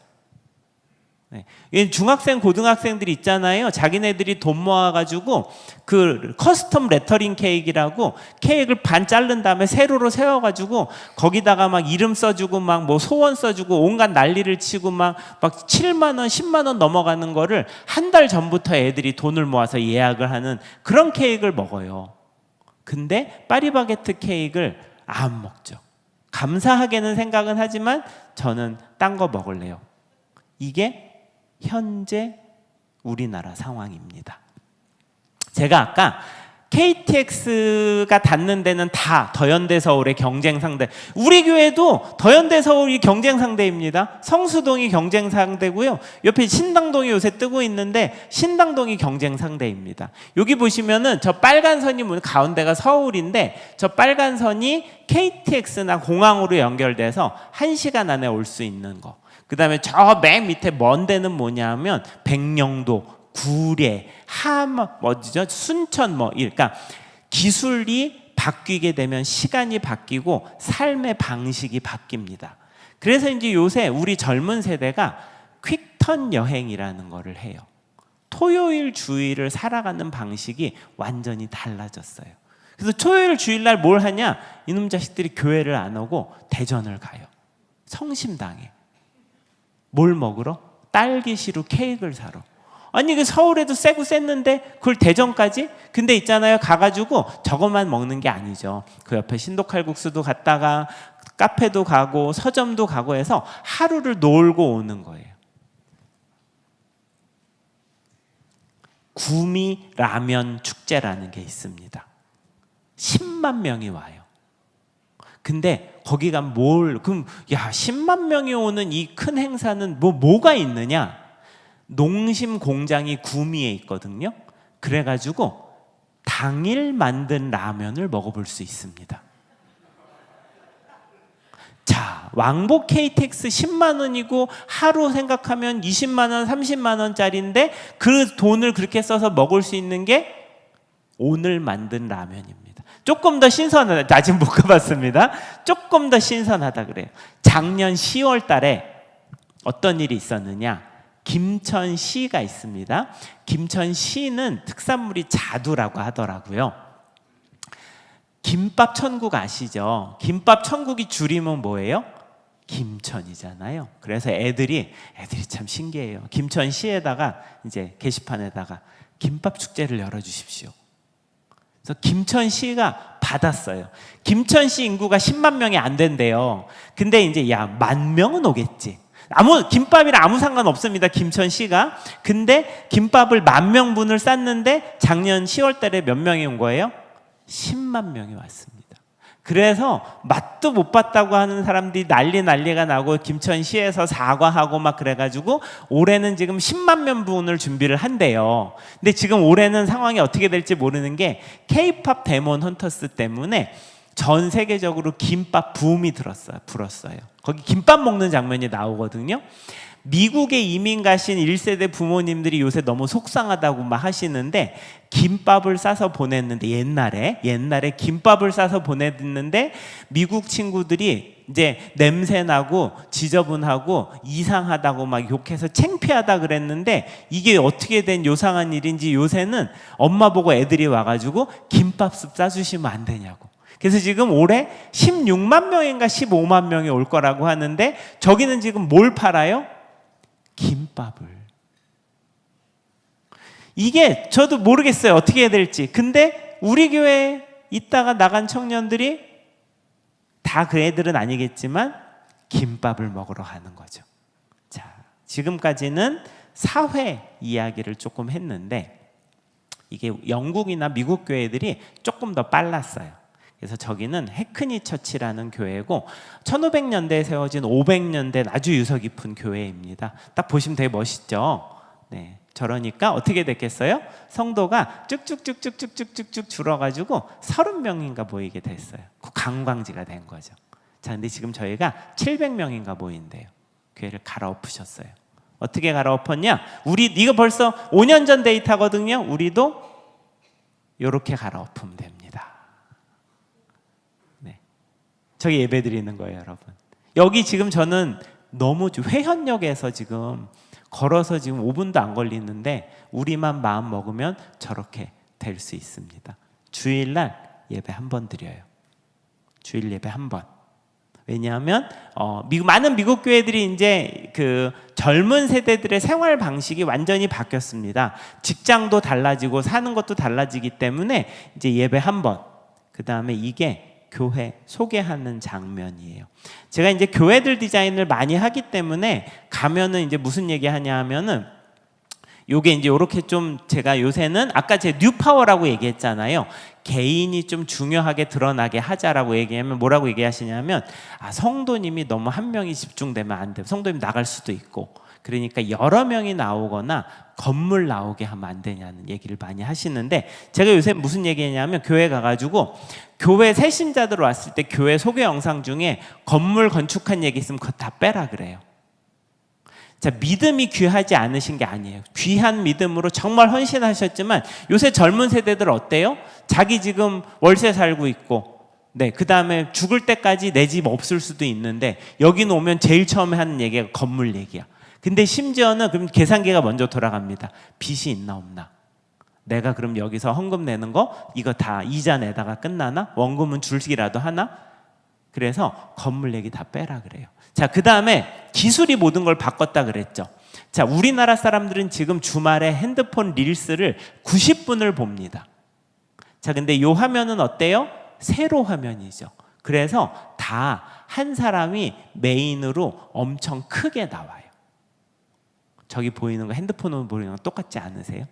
네. 중학생, 고등학생들이 있잖아요. 자기네들이 돈 모아가지고 그 커스텀 레터링 케이크라고 케이크를 반 자른 다음에 세로로 세워가지고 거기다가 막 이름 써주고 막 뭐 소원 써주고 온갖 난리를 치고 막 7만 원, 10만 원 넘어가는 거를 한 달 전부터 애들이 돈을 모아서 예약을 하는 그런 케이크를 먹어요. 근데 파리바게트 케이크를 안 먹죠. 감사하게는 생각은 하지만 저는 딴 거 먹을래요. 이게 현재 우리나라 상황입니다. 제가 아까 KTX가 닿는 데는 다 더현대 서울의 경쟁 상대. 우리 교회도 더현대 서울이 경쟁 상대입니다. 성수동이 경쟁 상대고요. 옆에 신당동이 요새 뜨고 있는데 신당동이 경쟁 상대입니다. 여기 보시면은 저 빨간 선이 가운데가 서울인데 저 빨간 선이 KTX나 공항으로 연결돼서 1시간 안에 올 수 있는 거. 그 다음에 저 맨 밑에 먼 데는 뭐냐면 백령도, 구례, 어디죠? 순천 그러니까 기술이 바뀌게 되면 시간이 바뀌고 삶의 방식이 바뀝니다. 그래서 이제 요새 우리 젊은 세대가 퀵턴 여행이라는 거를 해요. 토요일 주일을 살아가는 방식이 완전히 달라졌어요. 그래서 토요일 주일날 뭘 하냐? 이놈 자식들이 교회를 안 오고 대전을 가요. 성심당에. 뭘 먹으러? 딸기시루 케이크를 사러. 아니 그 서울에도 세고 셌는데 그걸 대전까지? 근데 있잖아요, 가가지고 저것만 먹는 게 아니죠. 그 옆에 신도칼국수도 갔다가 카페도 가고 서점도 가고 해서 하루를 놀고 오는 거예요. 구미 라면 축제라는 게 있습니다. 10만 명이 와요. 근데 거기 가면 그럼 10만 명이 오는 이 큰 행사는 뭐가 있느냐? 농심 공장이 구미에 있거든요. 그래가지고 당일 만든 라면을 먹어볼 수 있습니다. 자, 왕복 KTX 10만 원이고 하루 생각하면 20만 원, 30만 원짜리인데 그 돈을 그렇게 써서 먹을 수 있는 게 오늘 만든 라면입니다. 조금 더 신선하다. 아직 못 가봤습니다. 조금 더 신선하다 그래요. 작년 10월 달에 어떤 일이 있었느냐? 김천시가 있습니다. 김천시는 특산물이 자두라고 하더라고요. 김밥 천국 아시죠? 김밥 천국이 줄이면 뭐예요? 김천이잖아요. 그래서 애들이 참 신기해요. 김천시에다가 이제 게시판에다가 김밥 축제를 열어주십시오. 그래서 김천시가 받았어요. 김천시 인구가 10만 명이 안 된대요. 근데 이제 10,000명은 오겠지. 김밥이랑 아무 상관 없습니다. 김천시가. 근데 김밥을 10,000명분을 쌌는데 작년 10월 달에 몇 명이 온 거예요? 10만 명이 왔습니다. 그래서 맛도 못 봤다고 하는 사람들이 난리가 나고 김천시에서 사과하고 막 그래가지고 올해는 지금 10만 명분을 준비를 한대요. 근데 지금 올해는 상황이 어떻게 될지 모르는 게 K-팝 데몬 헌터스 때문에 전 세계적으로 김밥 붐이 불었어요. 거기 김밥 먹는 장면이 나오거든요. 미국에 이민 가신 1세대 부모님들이 요새 너무 속상하다고 막 하시는데 김밥을 싸서 보냈는데 옛날에 김밥을 싸서 보냈는데 미국 친구들이 이제 냄새나고 지저분하고 이상하다고 막 욕해서 창피하다 그랬는데 이게 어떻게 된 요상한 일인지 요새는 엄마 보고 애들이 와가지고 김밥숲 싸주시면 안 되냐고. 그래서 지금 올해 16만 명인가 15만 명이 올 거라고 하는데 저기는 지금 뭘 팔아요? 김밥을. 이게 저도 모르겠어요. 어떻게 해야 될지. 근데 우리 교회에 있다가 나간 청년들이 다 그 애들은 아니겠지만 김밥을 먹으러 가는 거죠. 자, 지금까지는 사회 이야기를 조금 했는데 이게 영국이나 미국 교회들이 조금 더 빨랐어요. 그래서 저기는 해크니 처치라는 교회고 1500년대에 세워진 500년대 아주 유서 깊은 교회입니다. 딱 보시면 되게 멋있죠. 네, 저러니까 어떻게 됐겠어요? 성도가 쭉쭉쭉쭉쭉쭉쭉 줄어가지고 30명인가 모이게 됐어요. 그 관광지가 된 거죠. 자, 근데 지금 저희가 700명인가 모인대요. 교회를 갈아엎으셨어요. 어떻게 갈아엎었냐? 이거 벌써 5년 전 데이터거든요. 우리도 이렇게 갈아엎으면 됩니다. 저기 예배 드리는 거예요, 여러분. 여기 지금 저는 너무 회현역에서 지금 걸어서 지금 5분도 안 걸리는데 우리만 마음 먹으면 저렇게 될 수 있습니다. 주일날 예배 한 번 드려요. 주일 예배 한 번. 왜냐하면 많은 미국 교회들이 이제 그 젊은 세대들의 생활 방식이 완전히 바뀌었습니다. 직장도 달라지고 사는 것도 달라지기 때문에 이제 예배 한 번. 그 다음에 이게 교회 소개하는 장면이에요. 제가 이제 교회들 디자인을 많이 하기 때문에 가면은 이제 무슨 얘기 하냐 하면은 요게 이제 요렇게 좀 제가 요새는 아까 제가 뉴파워라고 얘기했잖아요. 개인이 좀 중요하게 드러나게 하자라고 얘기하면 뭐라고 얘기하시냐면 성도님이 너무 한 명이 집중되면 안 돼요. 성도님 나갈 수도 있고 그러니까 여러 명이 나오거나 건물 나오게 하면 안 되냐는 얘기를 많이 하시는데 제가 요새 무슨 얘기냐면 교회 가가지고 교회 새신자들 왔을 때 교회 소개 영상 중에 건물 건축한 얘기 있으면 그거 다 빼라 그래요. 자, 믿음이 귀하지 않으신 게 아니에요. 귀한 믿음으로 정말 헌신하셨지만 요새 젊은 세대들 어때요? 자기 지금 월세 살고 있고 네, 그 다음에 죽을 때까지 내 집 없을 수도 있는데 여기 오면 제일 처음에 하는 얘기가 건물 얘기야. 근데 심지어는 그럼 계산기가 먼저 돌아갑니다. 빚이 있나 없나? 내가 그럼 여기서 헌금 내는 거 이거 다 이자 내다가 끝나나? 원금은 줄기라도 하나? 그래서 건물 얘기 다 빼라 그래요. 자, 그 다음에 기술이 모든 걸 바꿨다 그랬죠. 자, 우리나라 사람들은 지금 주말에 핸드폰 릴스를 90분을 봅니다. 자, 근데 이 화면은 어때요? 세로 화면이죠. 그래서 다 한 사람이 메인으로 엄청 크게 나와요. 저기 보이는 거 핸드폰으로 보이는 거 똑같지 않으세요?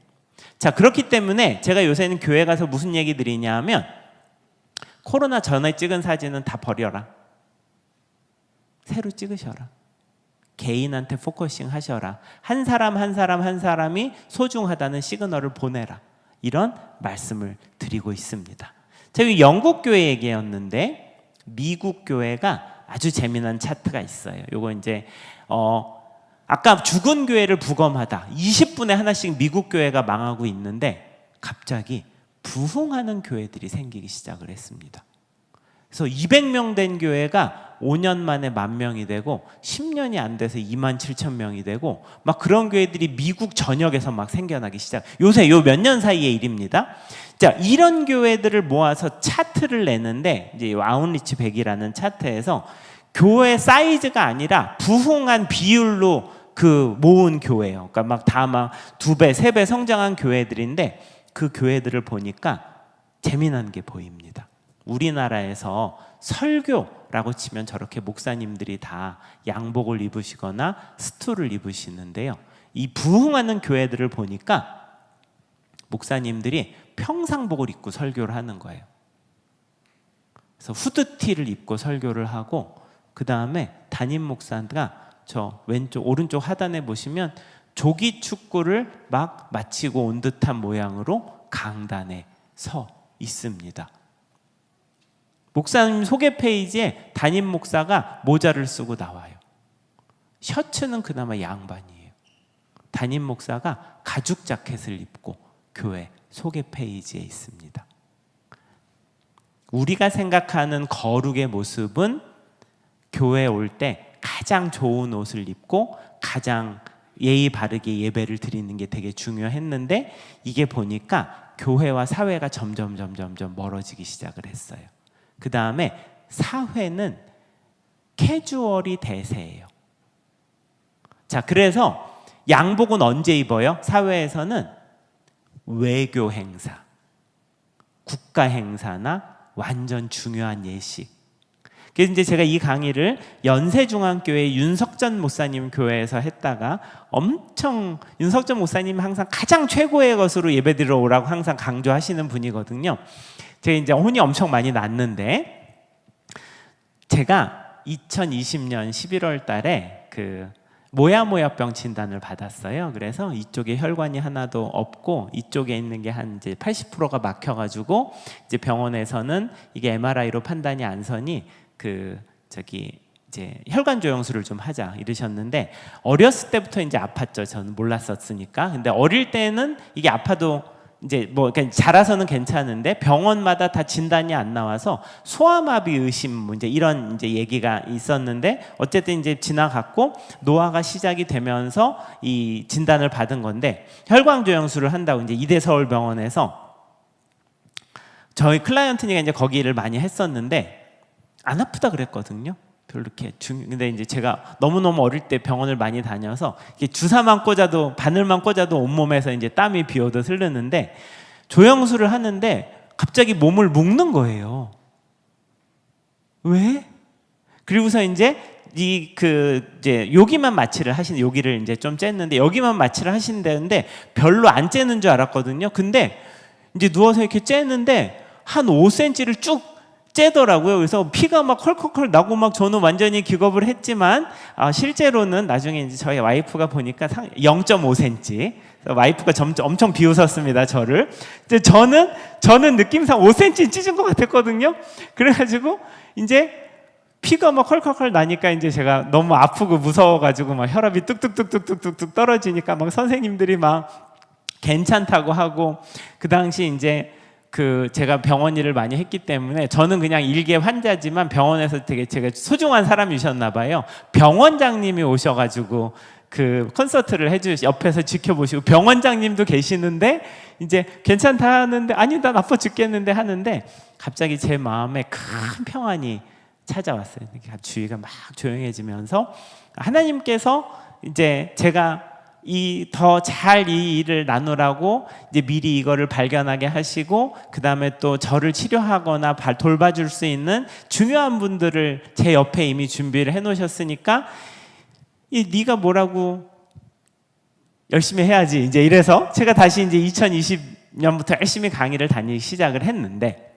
자, 그렇기 때문에 제가 요새는 교회 가서 무슨 얘기 드리냐 하면 코로나 전에 찍은 사진은 다 버려라. 새로 찍으셔라. 개인한테 포커싱 하셔라. 한 사람 한 사람이 소중하다는 시그널을 보내라. 이런 말씀을 드리고 있습니다. 저희 영국 교회 얘기였는데 미국 교회가 아주 재미난 차트가 있어요. 요거 이제 아까 죽은 교회를 부검하다 20분에 하나씩 미국 교회가 망하고 있는데 갑자기 부흥하는 교회들이 생기기 시작을 했습니다. 그래서 200명 된 교회가 5년 만에 10,000명이 되고 10년이 안 돼서 27,000명이 되고 막 그런 교회들이 미국 전역에서 막 생겨나기 시작. 요새 요 몇 년 사이의 일입니다. 자, 이런 교회들을 모아서 차트를 내는데 이제 아웃리치 100이라는 차트에서 교회 사이즈가 아니라 부흥한 비율로 그 모은 교회예요. 그러니까 막 다 막 2배, 3배 성장한 교회들인데 그 교회들을 보니까 재미난 게 보입니다. 우리나라에서 설교라고 치면 저렇게 목사님들이 다 양복을 입으시거나 스투를 입으시는데요. 이 부흥하는 교회들을 보니까 목사님들이 평상복을 입고 설교를 하는 거예요. 그래서 후드티를 입고 설교를 하고, 그 다음에 담임 목사가 저 왼쪽 오른쪽 하단에 보시면 조기 축구를 막 마치고 온 듯한 모양으로 강단에 서 있습니다. 목사님 소개 페이지에 담임 목사가 모자를 쓰고 나와요. 셔츠는 그나마 양반이에요. 담임 목사가 가죽 자켓을 입고 교회 소개 페이지에 있습니다. 우리가 생각하는 거룩의 모습은 교회에 올 때 가장 좋은 옷을 입고 가장 예의 바르게 예배를 드리는 게 되게 중요했는데, 이게 보니까 교회와 사회가 점점 멀어지기 시작을 했어요. 그 다음에 사회는 캐주얼이 대세예요. 자, 그래서 양복은 언제 입어요? 사회에서는 외교 행사, 국가 행사나 완전 중요한 예식. 그래서 이제 제가 이 강의를 연세중앙교회 윤석전 목사님 교회에서 했다가, 엄청 윤석전 목사님 항상 가장 최고의 것으로 예배드리러 오라고 항상 강조하시는 분이거든요. 제가 이제 혼이 엄청 많이 났는데, 제가 2020년 11월 달에 그 모야모야병 진단을 받았어요. 그래서 이쪽에 혈관이 하나도 없고 이쪽에 있는 게 한 이제 80%가 막혀가지고, 이제 병원에서는 이게 MRI로 판단이 안 서니 이제 혈관 조영술을 좀 하자 이러셨는데, 어렸을 때부터 이제 아팠죠. 저는 몰랐었으니까. 근데 어릴 때는 이게 아파도 이제 그러니까 자라서는 괜찮은데 병원마다 다 진단이 안 나와서 소아마비 의심 문제 이런 이제 얘기가 있었는데, 어쨌든 이제 지나갔고 노화가 시작이 되면서 이 진단을 받은 건데, 혈관 조영술을 한다고 이제 이대 서울병원에서 저희 클라이언트니까 이제 거기를 많이 했었는데 안 아프다 그랬거든요. 별로 이렇게 근데 이제 제가 너무너무 어릴 때 병원을 많이 다녀서 주사만 꽂아도, 바늘만 꽂아도 온몸에서 이제 땀이 비오듯 흐르는데, 조영술을 하는데 갑자기 몸을 묶는 거예요. 왜? 그리고서 이제 이제 여기만 마취를 여기를 이제 좀 쬐는데 여기만 마취를 하신다는데 별로 안 쬐는 줄 알았거든요. 근데 이제 누워서 이렇게 쬐는데 한 5cm를 쭉 째더라고요. 그래서 피가 막 컬컬컬 나고 막 저는 완전히 기겁을 했지만, 실제로는 나중에 이제 저희 와이프가 보니까 0.5cm. 와이프가 엄청 비웃었습니다, 저를. 근데 저는 느낌상 5cm 찢은 것 같았거든요. 그래가지고 이제 피가 막 컬컬컬 나니까 이제 제가 너무 아프고 무서워가지고 막 혈압이 뚝뚝뚝뚝뚝뚝 떨어지니까 막 선생님들이 막 괜찮다고 하고, 그 당시 이제 제가 병원 일을 많이 했기 때문에 저는 그냥 일개 환자지만 병원에서 되게 제가 소중한 사람이셨나 봐요. 병원장님이 오셔가지고 콘서트를 옆에서 지켜보시고, 병원장님도 계시는데 이제 괜찮다 하는데, 아니 난 아파 죽겠는데 하는데, 갑자기 제 마음에 큰 평안이 찾아왔어요. 주위가 막 조용해지면서 하나님께서 이제 제가 더 잘 이 일을 나누라고 이제 미리 이거를 발견하게 하시고, 그 다음에 또 저를 치료하거나 돌봐줄 수 있는 중요한 분들을 제 옆에 이미 준비를 해놓으셨으니까, 네가 뭐라고 열심히 해야지 이제 이래서 제가 다시 이제 2020년부터 열심히 강의를 다니기 시작을 했는데,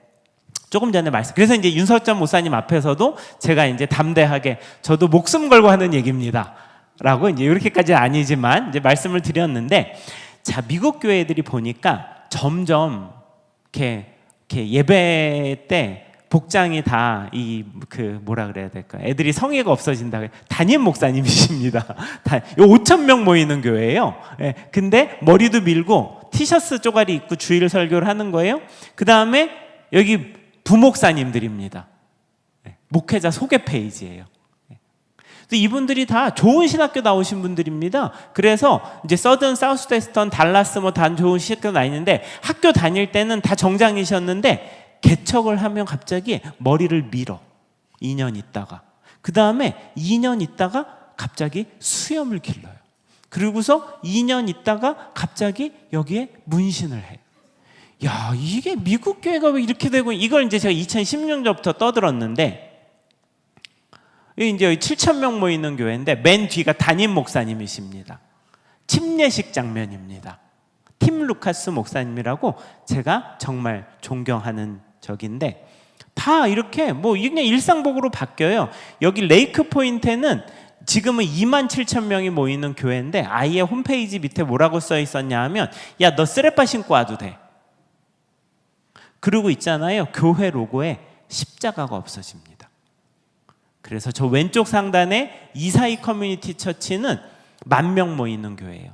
조금 전에 그래서 이제 윤석전 목사님 앞에서도 제가 이제 담대하게 저도 목숨 걸고 하는 얘기입니다 라고 이제 이렇게까지는 아니지만 이제 말씀을 드렸는데, 자, 미국 교회들이 보니까 점점 이렇게 예배 때 복장이 다 뭐라 그래야 될까? 애들이 성의가 없어진다. 담임 목사님이십니다. 5,000명 모이는 교회예요. 근데 머리도 밀고 티셔츠 쪼가리 입고 주일 설교를 하는 거예요. 그 다음에 여기 부목사님들입니다. 목회자 소개 페이지예요. 이분들이 다 좋은 신학교 나오신 분들입니다. 그래서 이제 서든, 사우스웨스턴, 달라스 다 좋은 신학교 다니는데, 학교 다닐 때는 다 정장이셨는데 개척을 하면 갑자기 머리를 밀어. 2년 있다가. 그 다음에 2년 있다가 갑자기 수염을 길러요. 그리고서 2년 있다가 갑자기 여기에 문신을 해요. 야, 이게 미국 교회가 왜 이렇게 되고, 이걸 이제 제가 2016년부터 떠들었는데, 이제 7,000명 모이는 교회인데 맨 뒤가 담임 목사님이십니다. 침례식 장면입니다. 팀 루카스 목사님이라고 제가 정말 존경하는 적인데, 다 이렇게 뭐 그냥 일상복으로 바뀌어요. 여기 레이크 포인트에는 지금은 27,000명이 모이는 교회인데 아예 홈페이지 밑에 뭐라고 써 있었냐 하면, 야, 너 쓰레빠 신고 와도 돼. 그리고 있잖아요, 교회 로고에 십자가가 없어집니다. 그래서 저 왼쪽 상단에 이사이 커뮤니티 처치는 10,000명 모이는 교회예요.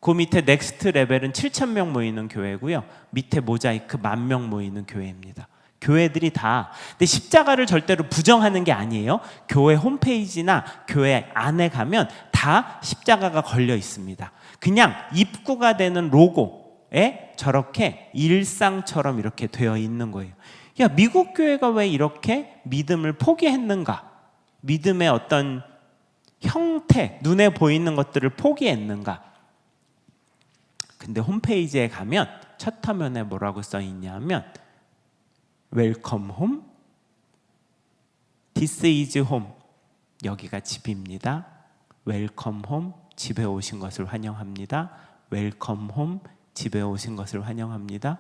그 밑에 넥스트 레벨은 7,000명 모이는 교회고요. 밑에 모자이크 10,000명 모이는 교회입니다. 교회들이 다, 근데 십자가를 절대로 부정하는 게 아니에요. 교회 홈페이지나 교회 안에 가면 다 십자가가 걸려 있습니다. 그냥 입구가 되는 로고에 저렇게 일상처럼 이렇게 되어 있는 거예요. 야, 미국 교회가 왜 이렇게 믿음을 포기했는가? 믿음의 어떤 형태, 눈에 보이는 것들을 포기했는가? 근데 홈페이지에 가면 첫 화면에 뭐라고 써 있냐면, 웰컴 홈, This is home, 여기가 집입니다. 웰컴 홈, 집에 오신 것을 환영합니다. 웰컴 홈, 집에 오신 것을 환영합니다.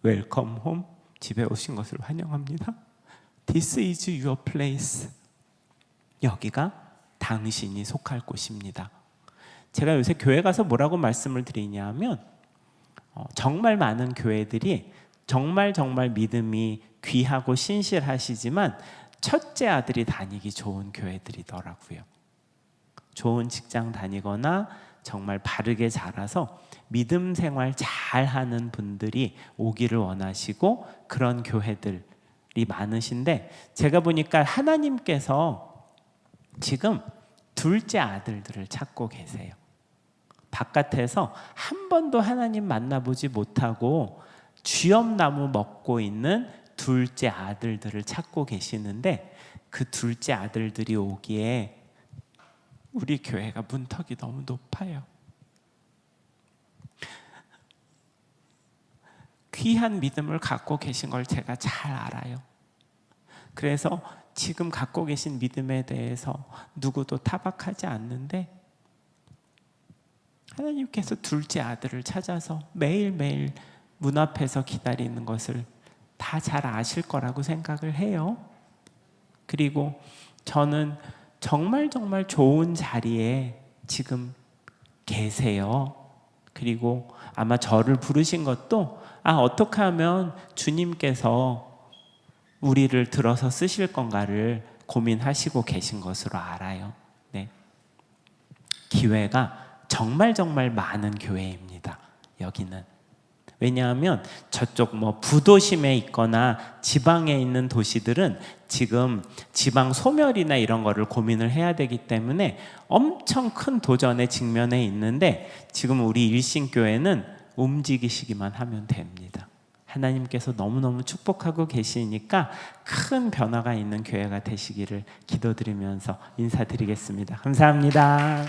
웰컴 홈, 집에 오신 것을 환영합니다. This is your place, 여기가 당신이 속할 곳입니다. 제가 요새 교회 가서 뭐라고 말씀을 드리냐 하면, 정말 많은 교회들이 정말 믿음이 귀하고 신실하시지만 첫째 아들이 다니기 좋은 교회들이더라고요. 좋은 직장 다니거나 정말 바르게 자라서 믿음 생활 잘하는 분들이 오기를 원하시고 그런 교회들이 많으신데, 제가 보니까 하나님께서 지금 둘째 아들들을 찾고 계세요. 바깥에서 한 번도 하나님 만나보지 못하고 쥐엄나무 먹고 있는 둘째 아들들을 찾고 계시는데, 그 둘째 아들들이 오기에 우리 교회가 문턱이 너무 높아요. 귀한 믿음을 갖고 계신 걸 제가 잘 알아요. 그래서 지금 갖고 계신 믿음에 대해서 누구도 타박하지 않는데, 하나님께서 둘째 아들을 찾아서 매일매일 문 앞에서 기다리는 것을 다 잘 아실 거라고 생각을 해요. 그리고 저는 정말 좋은 자리에 지금 계세요. 그리고 아마 저를 부르신 것도, 어떻게 하면 주님께서 우리를 들어서 쓰실 건가를 고민하시고 계신 것으로 알아요. 네. 기회가 정말 많은 교회입니다. 여기는. 왜냐하면 저쪽 부도심에 있거나 지방에 있는 도시들은 지금 지방 소멸이나 이런 거를 고민을 해야 되기 때문에 엄청 큰 도전에 직면해 있는데, 지금 우리 일신교회는 움직이시기만 하면 됩니다. 하나님께서 너무너무 축복하고 계시니까 큰 변화가 있는 교회가 되시기를 기도드리면서 인사드리겠습니다. 감사합니다.